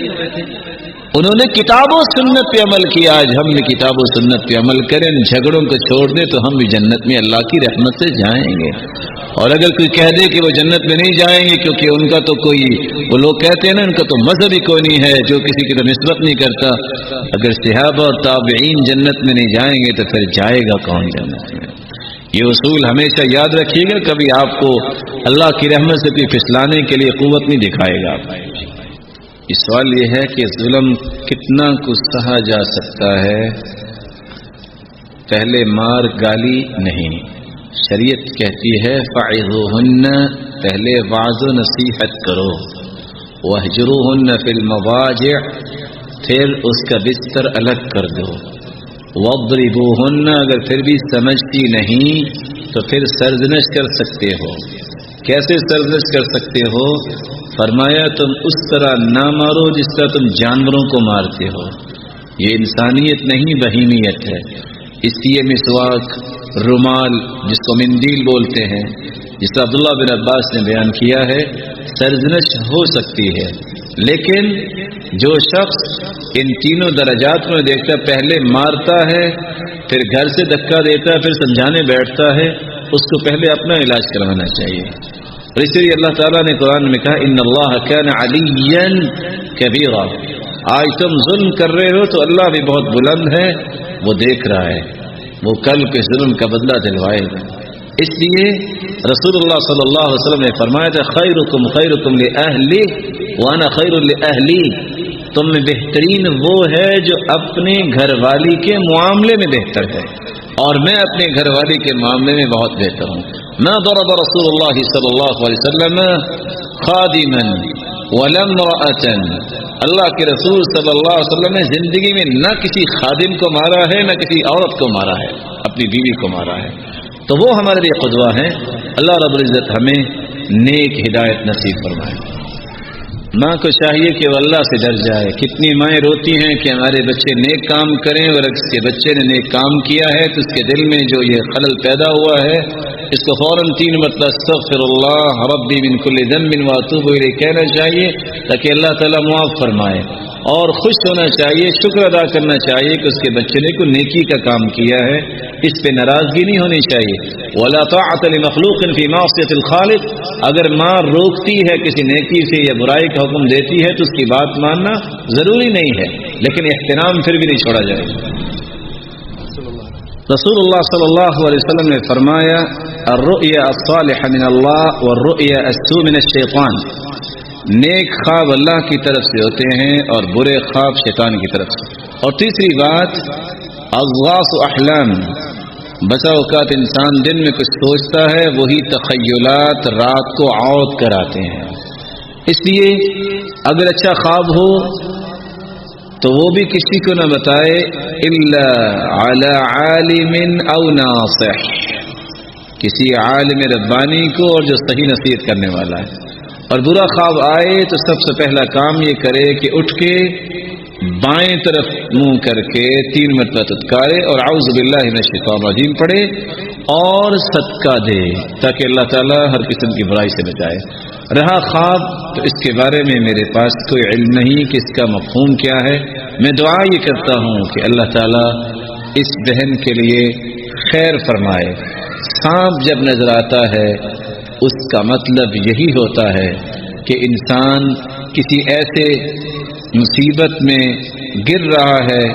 انہوں نے کتاب و سنت پہ عمل کیا۔ آج ہم بھی کتاب و سنت پہ عمل کریں، ان جھگڑوں کو چھوڑ دیں تو ہم بھی جنت میں اللہ کی رحمت سے جائیں گے۔ اور اگر کوئی کہہ دے کہ وہ جنت میں نہیں جائیں گے کیونکہ ان کا تو کوئی، وہ لوگ کہتے ہیں نا ان کا تو مذہب ہی کوئی نہیں ہے جو کسی کی تو نسبت نہیں کرتا، اگر صحابہ اور تابعین جنت میں نہیں جائیں گے تو پھر جائے گا کون جنت میں؟ یہ اصول ہمیشہ یاد رکھیے گا، کبھی آپ کو اللہ کی رحمت سے کوئی پھسلانے کے لیے قوت نہیں دکھائے گا۔ سوال یہ ہے کہ ظلم کتنا کو سہا جا سکتا ہے؟ پہلے مار گالی نہیں، شریعت کہتی ہے فعظوہن، پہلے واعظ و نصیحت کرو، واہجروہن فی المضاجع، پھر اس کا بستر الگ کر دو، واضربوہن، اگر پھر بھی سمجھتی نہیں تو پھر سرزنش کر سکتے ہو۔ کیسے سرزنش کر سکتے ہو؟ فرمایا تم اس طرح نہ مارو جس طرح تم جانوروں کو مارتے ہو، یہ انسانیت نہیں بہیمیت ہے۔ اس لیے مسواک، رومال جس کو مندیل بولتے ہیں، جس کا عبداللہ بن عباس نے بیان کیا ہے، سرزنش ہو سکتی ہے، لیکن جو شخص ان تینوں درجات میں دیکھتا پہلے مارتا ہے، پھر گھر سے دھکا دیتا ہے، پھر سمجھانے بیٹھتا ہے، اس کو پہلے اپنا علاج کروانا چاہیے۔ اور اس لیے اللہ تعالیٰ نے قرآن میں کہا ان اللہ کان علیا کبیرا، آج تم ظلم کر رہے ہو تو اللہ بھی بہت بلند ہے، وہ دیکھ رہا ہے، وہ کل کے ظلم کا بدلہ دلوائے گا۔ اس لیے رسول اللہ صلی اللہ علیہ وسلم نے فرمایا تھا خیرکم خیرکم لأہلی وانا خیر لأہلی، تم میں بہترین وہ ہے جو اپنے گھر والی کے معاملے میں بہتر ہے، اور میں اپنے گھر والی کے معاملے میں بہت بہتر ہوں۔ ما ضرب رسول اللہ صلی اللہ علیہ وسلم خادما ولا امرأة، اللہ کے رسول صلی اللہ علیہ وسلم نے زندگی میں نہ کسی خادم کو مارا ہے، نہ کسی عورت کو مارا ہے، اپنی بیوی کو مارا ہے، تو وہ ہمارے لیے قدوہ ہیں۔ اللہ رب العزت ہمیں نیک ہدایت نصیب فرمائے۔ ماں کو چاہیے کہ وہ اللہ سے ڈر جائے۔ کتنی مائیں روتی ہیں کہ ہمارے بچے نیک کام کریں، اور اگر اس کے بچے نے نیک کام کیا ہے تو اس کے دل میں جو یہ خلل پیدا ہوا ہے، اس کو فوراً 3 مرتبہ استغفر اللہ ربی من کل ذنب واتوب الیہ کہنا چاہیے تاکہ اللہ تعالیٰ معاف فرمائے، اور خوش ہونا چاہیے، شکر ادا کرنا چاہیے کہ اس کے بچے نے کوئی نیکی کا کام کیا ہے، اس پہ ناراضگی نہیں ہونی چاہیے۔ ولا طاعۃ لمخلوق فی معصیۃ الخالق، اگر ماں روکتی ہے کسی نیکی سے یا برائی کا حکم دیتی ہے تو اس کی بات ماننا ضروری نہیں ہے، لیکن احترام پھر بھی نہیں چھوڑا جائے۔ رسول اللہ صلی اللہ علیہ وسلم نے فرمایا الرؤیا الصالح من اللہ والرؤیا السوء من الشیطان، نیک خواب اللہ کی طرف سے ہوتے ہیں اور برے خواب شیطان کی طرف سے۔ اور تیسری بات اضغاث احلام، بسا اوقات انسان دن میں کچھ سوچتا ہے، وہی تخیلات رات کو عود کراتے ہیں۔ اس لیے اگر اچھا خواب ہو تو وہ بھی کسی کو نہ بتائے الا علی عالم او ناصح، کسی عالم ربانی کو اور جو صحیح نصیحت کرنے والا ہے۔ اور برا خواب آئے تو سب سے پہلا کام یہ کرے کہ اٹھ کے بائیں طرف منہ کر کے 3 مرتبہ تذکارے اور اعوذ باللہ من الشیطان الرجیم پڑھے اور صدقہ دے تاکہ اللہ تعالیٰ ہر قسم کی برائی سے بچائے۔ رہا خواب تو اس کے بارے میں میرے پاس کوئی علم نہیں کہ اس کا مفہوم کیا ہے، میں دعا یہ کرتا ہوں کہ اللہ تعالیٰ اس بہن کے لیے خیر فرمائے۔ سانپ جب نظر آتا ہے اس کا مطلب یہی ہوتا ہے کہ انسان کسی ایسے مصیبت میں گر رہا ہے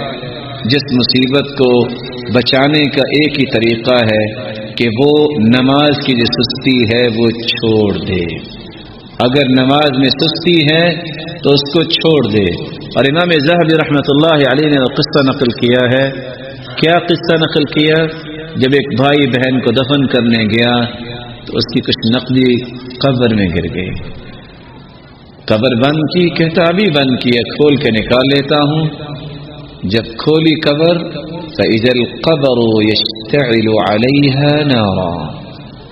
جس مصیبت کو بچانے کا ایک ہی طریقہ ہے کہ وہ نماز کی جو سستی ہے وہ چھوڑ دے۔ اگر نماز میں سستی ہے تو اس کو چھوڑ دے۔ اور امام ذہبی رحمۃ اللہ علیہ نے قصہ نقل کیا ہے۔ کیا قصہ نقل کیا؟ جب ایک بھائی بہن کو دفن کرنے گیا تو اس کی کچھ نقدی قبر میں گر گئی۔ قبر بند کی، کہتا ابھی بند کی ہے، کھول کے نکال لیتا ہوں۔ جب کھولی قبر فإذا القبر يشتعل عليها نارا،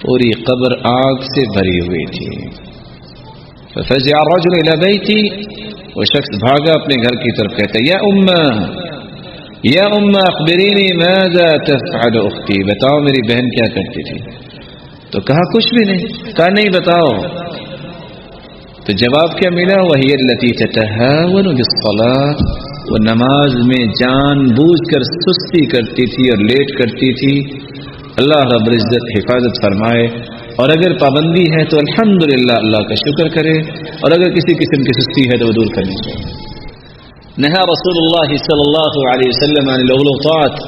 پوری قبر آگ سے بھری ہوئی تھی۔ ففزع الرجل الى بيتي، وہ شخص بھاگا اپنے گھر کی طرف، کہتا یا امّا اخبرینی ماذا تفعل اختی، بتاؤ میری بہن کیا کرتی تھی؟ تو کہا کچھ بھی نہیں۔ کہا نہیں بتاؤ۔ تو جواب کیا ملا؟ وہی التي تتهاون بالصلاة، وہ نماز میں جان بوجھ کر سستی کرتی تھی اور لیٹ کرتی تھی۔ اللہ رب العزت حفاظت فرمائے، اور اگر پابندی ہے تو الحمدللہ اللہ کا شکر کرے، اور اگر کسی قسم کی سستی ہے تو وہ دور کرنی چاہیے۔ نہا رسول اللہ صلی اللہ علیہ وسلم عن الاغلاطات،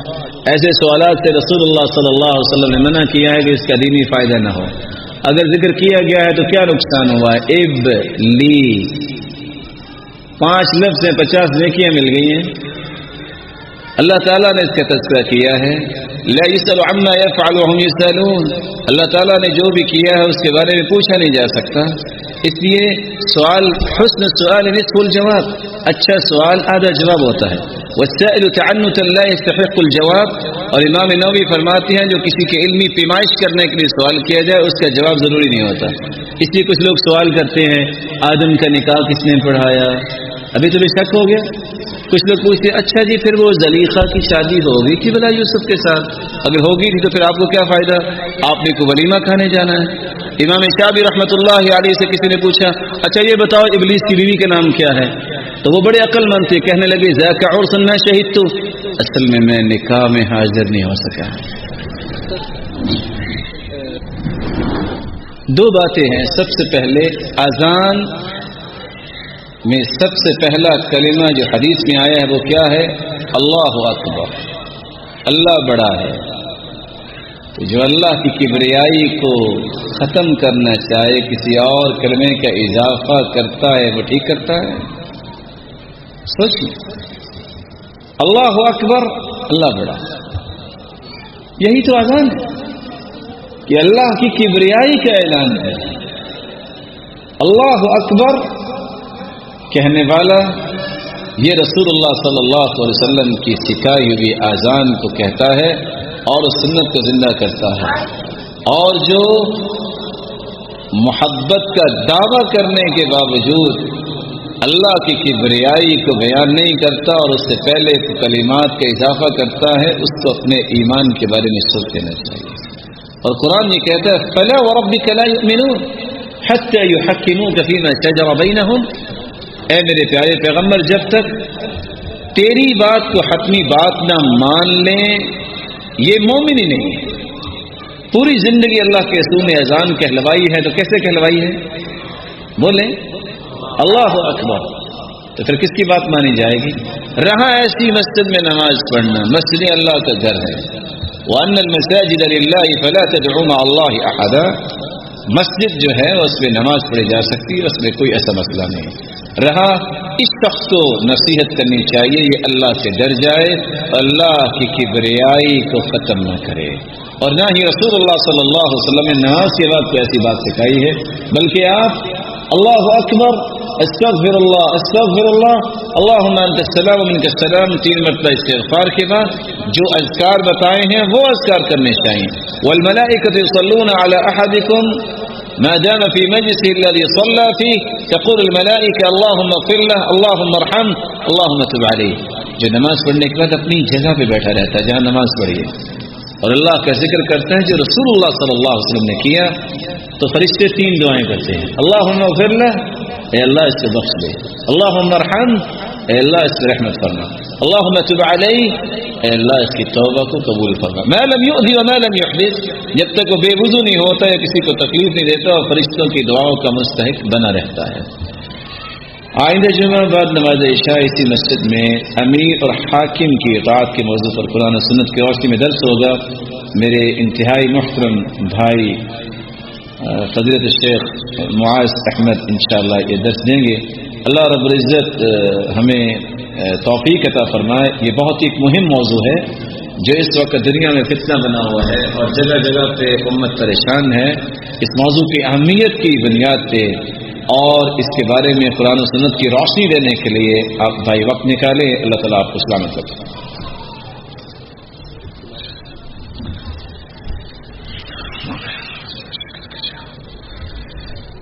ایسے سوالات سے رسول اللہ صلی اللہ علیہ وسلم نے منع کیا ہے کہ اس کا دینی فائدہ نہ ہو۔ اگر ذکر کیا گیا ہے تو کیا نقصان ہوا ہے؟ اب لی 5 لفظ سے 50 نیکیاں مل گئی ہیں۔ اللہ تعالیٰ نے اس کا تذکرہ کیا ہے، لا يسأل عما يفعل وهم يسألون، اللہ تعالیٰ نے جو بھی کیا ہے اس کے بارے میں پوچھا نہیں جا سکتا۔ اس لیے سوال، حسن السؤال نصف الجواب، اچھا سوال آدھا جواب ہوتا ہے۔ والسائل تعنتا لا يستحق الجواب، اور امام نووی فرماتے ہیں جو کسی کے علمی پیمائش کرنے کے لیے سوال کیا جائے اس کا جواب ضروری نہیں ہوتا۔ اس لیے کچھ لوگ سوال کرتے ہیں آدم کا نکاح کس نے پڑھایا؟ ابھی تو بھی شک ہو گیا، کچھ لوگ پوچھتے ہیں اچھا جی پھر وہ زلیخا کی شادی ہوگی کہ بلا یوسف کے ساتھ؟ اگر ہوگی تھی تو پھر آپ کو کیا فائدہ، آپ نے کو ولیمہ کھانے جانا ہے۔ امام شافعی رحمۃ اللہ علیہ سے کسی نے پوچھا اچھا یہ بتاؤ ابلیس کی بیوی کا نام کیا ہے؟ تو وہ بڑے عقل مند تھے، کہنے لگے ذاک عرس ما شہدت، اصل میں نکاح میں حاضر نہیں ہو سکا۔ دو باتیں ہیں، سب سے پہلے اذان میں سب سے پہلا کلمہ جو حدیث میں آیا ہے وہ کیا ہے؟ اللہ اکبر، اللہ بڑا ہے۔ تو جو اللہ کی کبریائی کو ختم کرنا چاہے کسی اور کلمے کا اضافہ کرتا ہے وہ ٹھیک کرتا ہے؟ سوچیے، اللہ اکبر، اللہ بڑا، یہی تو اذان ہے کہ اللہ کی کبریائی کا اعلان ہے۔ اللہ اکبر کہنے والا یہ رسول اللہ صلی اللہ علیہ وسلم کی سکھائی ہوئی اذان کو کہتا ہے اور سنت کو زندہ کرتا ہے، اور جو محبت کا دعویٰ کرنے کے باوجود اللہ کی کبریائی کو بیان نہیں کرتا اور اس سے پہلے کلمات کا اضافہ کرتا ہے، اس کو اپنے ایمان کے بارے میں سوچ لینا چاہیے۔ اور قرآن یہ کہتا ہے فَلَا وَرَبِّكَ لَا يُؤْمِنُونَ حَتَّى يُحَكِّمُوكَ فِي مَا شَجَرَ بَيْنَهُمْ، اے میرے پیارے پیغمبر جب تک تیری بات کو حتمی بات نہ مان لیں یہ مومن ہی نہیں ہے۔ پوری زندگی اللہ کے رسول نے اذان کہلوائی ہے تو کیسے کہلوائی ہے؟ بولیں اللہ اکبر، تو پھر کس کی بات مانی جائے گی؟ رہا ایسی مسجد میں نماز پڑھنا، مسجد اللہ کا گھر ہے، وَأَنَّ الْمَسَاجِدَ لِلَّهِ فَلَا تَدْعُوا مَعَ اللَّهِ أَحَدًا، مسجد جو ہے اس میں نماز پڑھی جا سکتی ہے، اس میں کوئی ایسا مسئلہ نہیں۔ رہا اس شخص کو نصیحت کرنی چاہیے یہ اللہ سے ڈر جائے، اللہ کی کبریائی کو ختم نہ کرے، اور نہ ہی رسول اللہ صلی اللہ علیہ وسلم نے نماز کے بعد کوئی ایسی بات سکھائی ہے، بلکہ آپ اللہ اکبر، استغفر اللہ، اللہم انت السلام ومنک السلام، 3 مرتبہ استغفار کے بعد جو اذکار بتائے ہیں وہ اذکار کرنے چاہیے۔ والملائکۃ یصلون علی احدکم ما دام في مجلسه الذي صلى فيه، تقول الملائکہ اللہم اغفر له، اللہم ارحم، اللہم تب علیہ۔ جو نماز پڑھنے کے بعد اپنی جگہ پہ بیٹھا رہتا ہے جہاں نماز پڑھی ہے اور اللہ کا ذکر کرتا ہے جو رسول اللہ صلی اللہ علیہ وسلم نے کیا، تو فرشتے 3 دعائیں کرتے ہیں، اللہم اغفر له، اے اللہ اس کو بخش دے، اللہم ارحم، اے اللہ اس پر رحمت فرما، اللہم تب علیہ، اے اللہ اس کی توبہ کو قبول فرما، ما لم یؤذی وما لم یحدث، جب تک وہ بے وضو نہیں ہوتا ہے کسی کو تکلیف نہیں دیتا اور فرشتوں کی دعاؤں کا مستحق بنا رہتا ہے۔ آئندہ جمعہ بعد نماز عشاء اسی مسجد میں امیر اور حاکم کی اطاعت کے موضوع پر قرآن و سنت کی روشنی میں درس ہوگا۔ میرے انتہائی محترم بھائی فضیلت الشیخ معاذ احمد انشاءاللہ یہ درس دیں گے۔ اللہ رب العزت ہمیں توفیق عطا فرمائے۔ یہ بہت ہی ایک مہم موضوع ہے جو اس وقت دنیا میں فتنہ بنا ہوا ہے اور جگہ جگہ پہ امت پریشان ہے۔ اس موضوع کی اہمیت کی بنیاد پہ اور اس کے بارے میں قرآن و سنت کی روشنی دینے کے لیے آپ بھائی وقت نکالیں، اللہ تعالیٰ آپ کو سلامت رکھے۔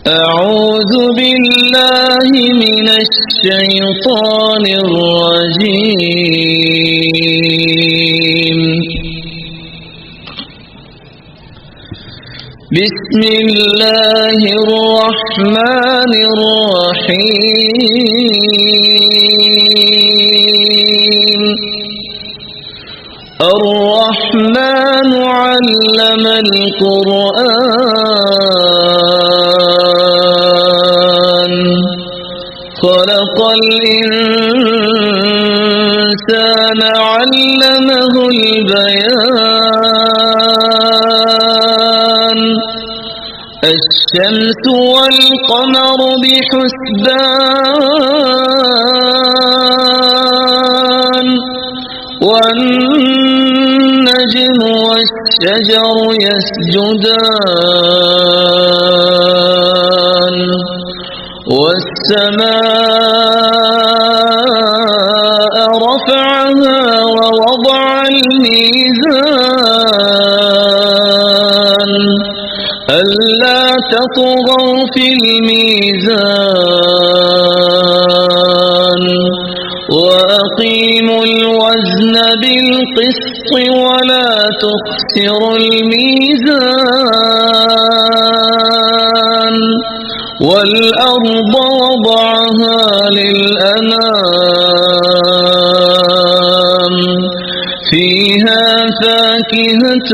اعوذ باللہ من الشیطان الرجیم، بسم اللہ الرحمن الرحیم، الرحمن علم القرآن، خلق الإنسان علمه البيان، الشمس والقمر بحسبان، والنجم والشجر يسجدان، والسماء رفعها ووضع الميزان، ألا تطغوا في الميزان، وأقيموا بالقسط ولا تخسروا الميزان والأرض وضعها للأنام فيها فاكهة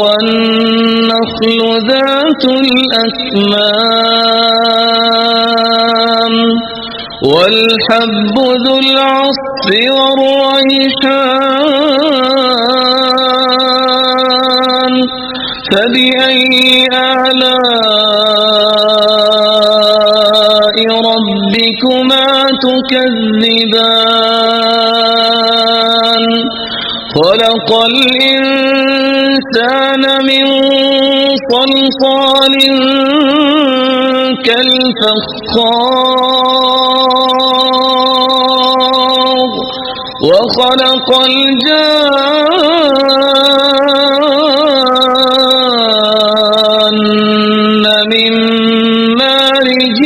والنخل ذات الأكمام والحب ذو العصف والريحان فبأي آلاء ربكما تكذبان خلق الإنسان من صلصال كالفخار وخلق الجان من مارج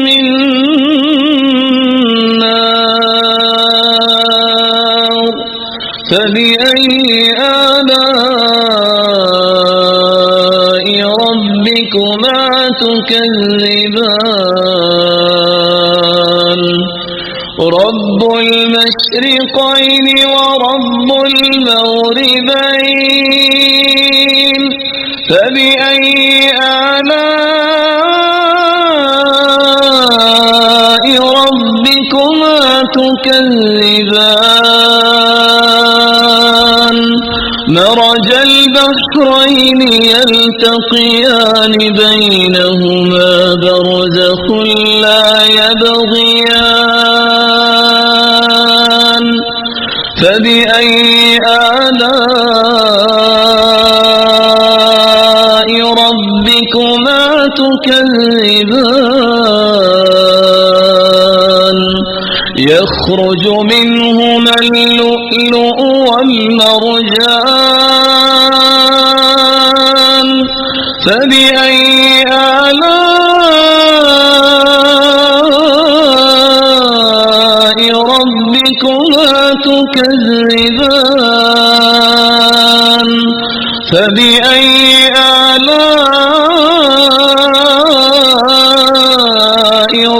من نار فبأي آلاء ربكما تكذبان رب المشرقين ورب المغربين فبأي آلاء ربكما تكذبان مرج البحرين يلتقيان بينهما برزخ لا يبغيان فبأي آلاء ربكما تكذبان يخرج منهما اللؤلؤ والمرجان فبأي آلاء ربكما تكذبان فبأي آلاء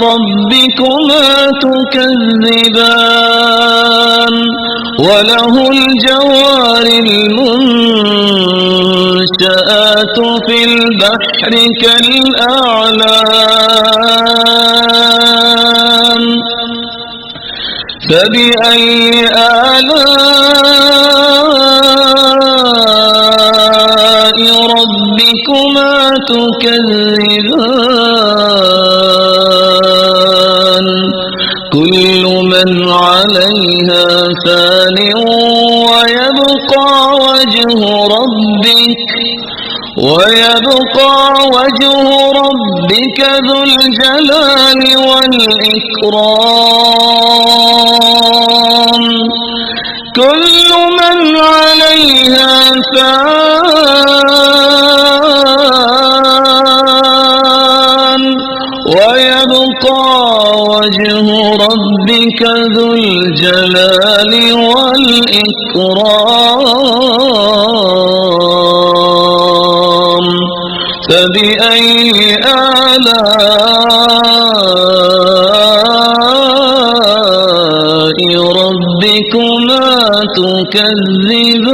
ربكما تكذبان وله الجوار المنشآت في البحر كالأعلام فبأي آلاء ربكما تكذبان كل من عليها فان ويبقى وجه ربك ذو الجلال والإكرام كل من عليها فان ويبقى وجه ربك ذو الجلال والإكرام فبأي آلاء ربكما تكذبان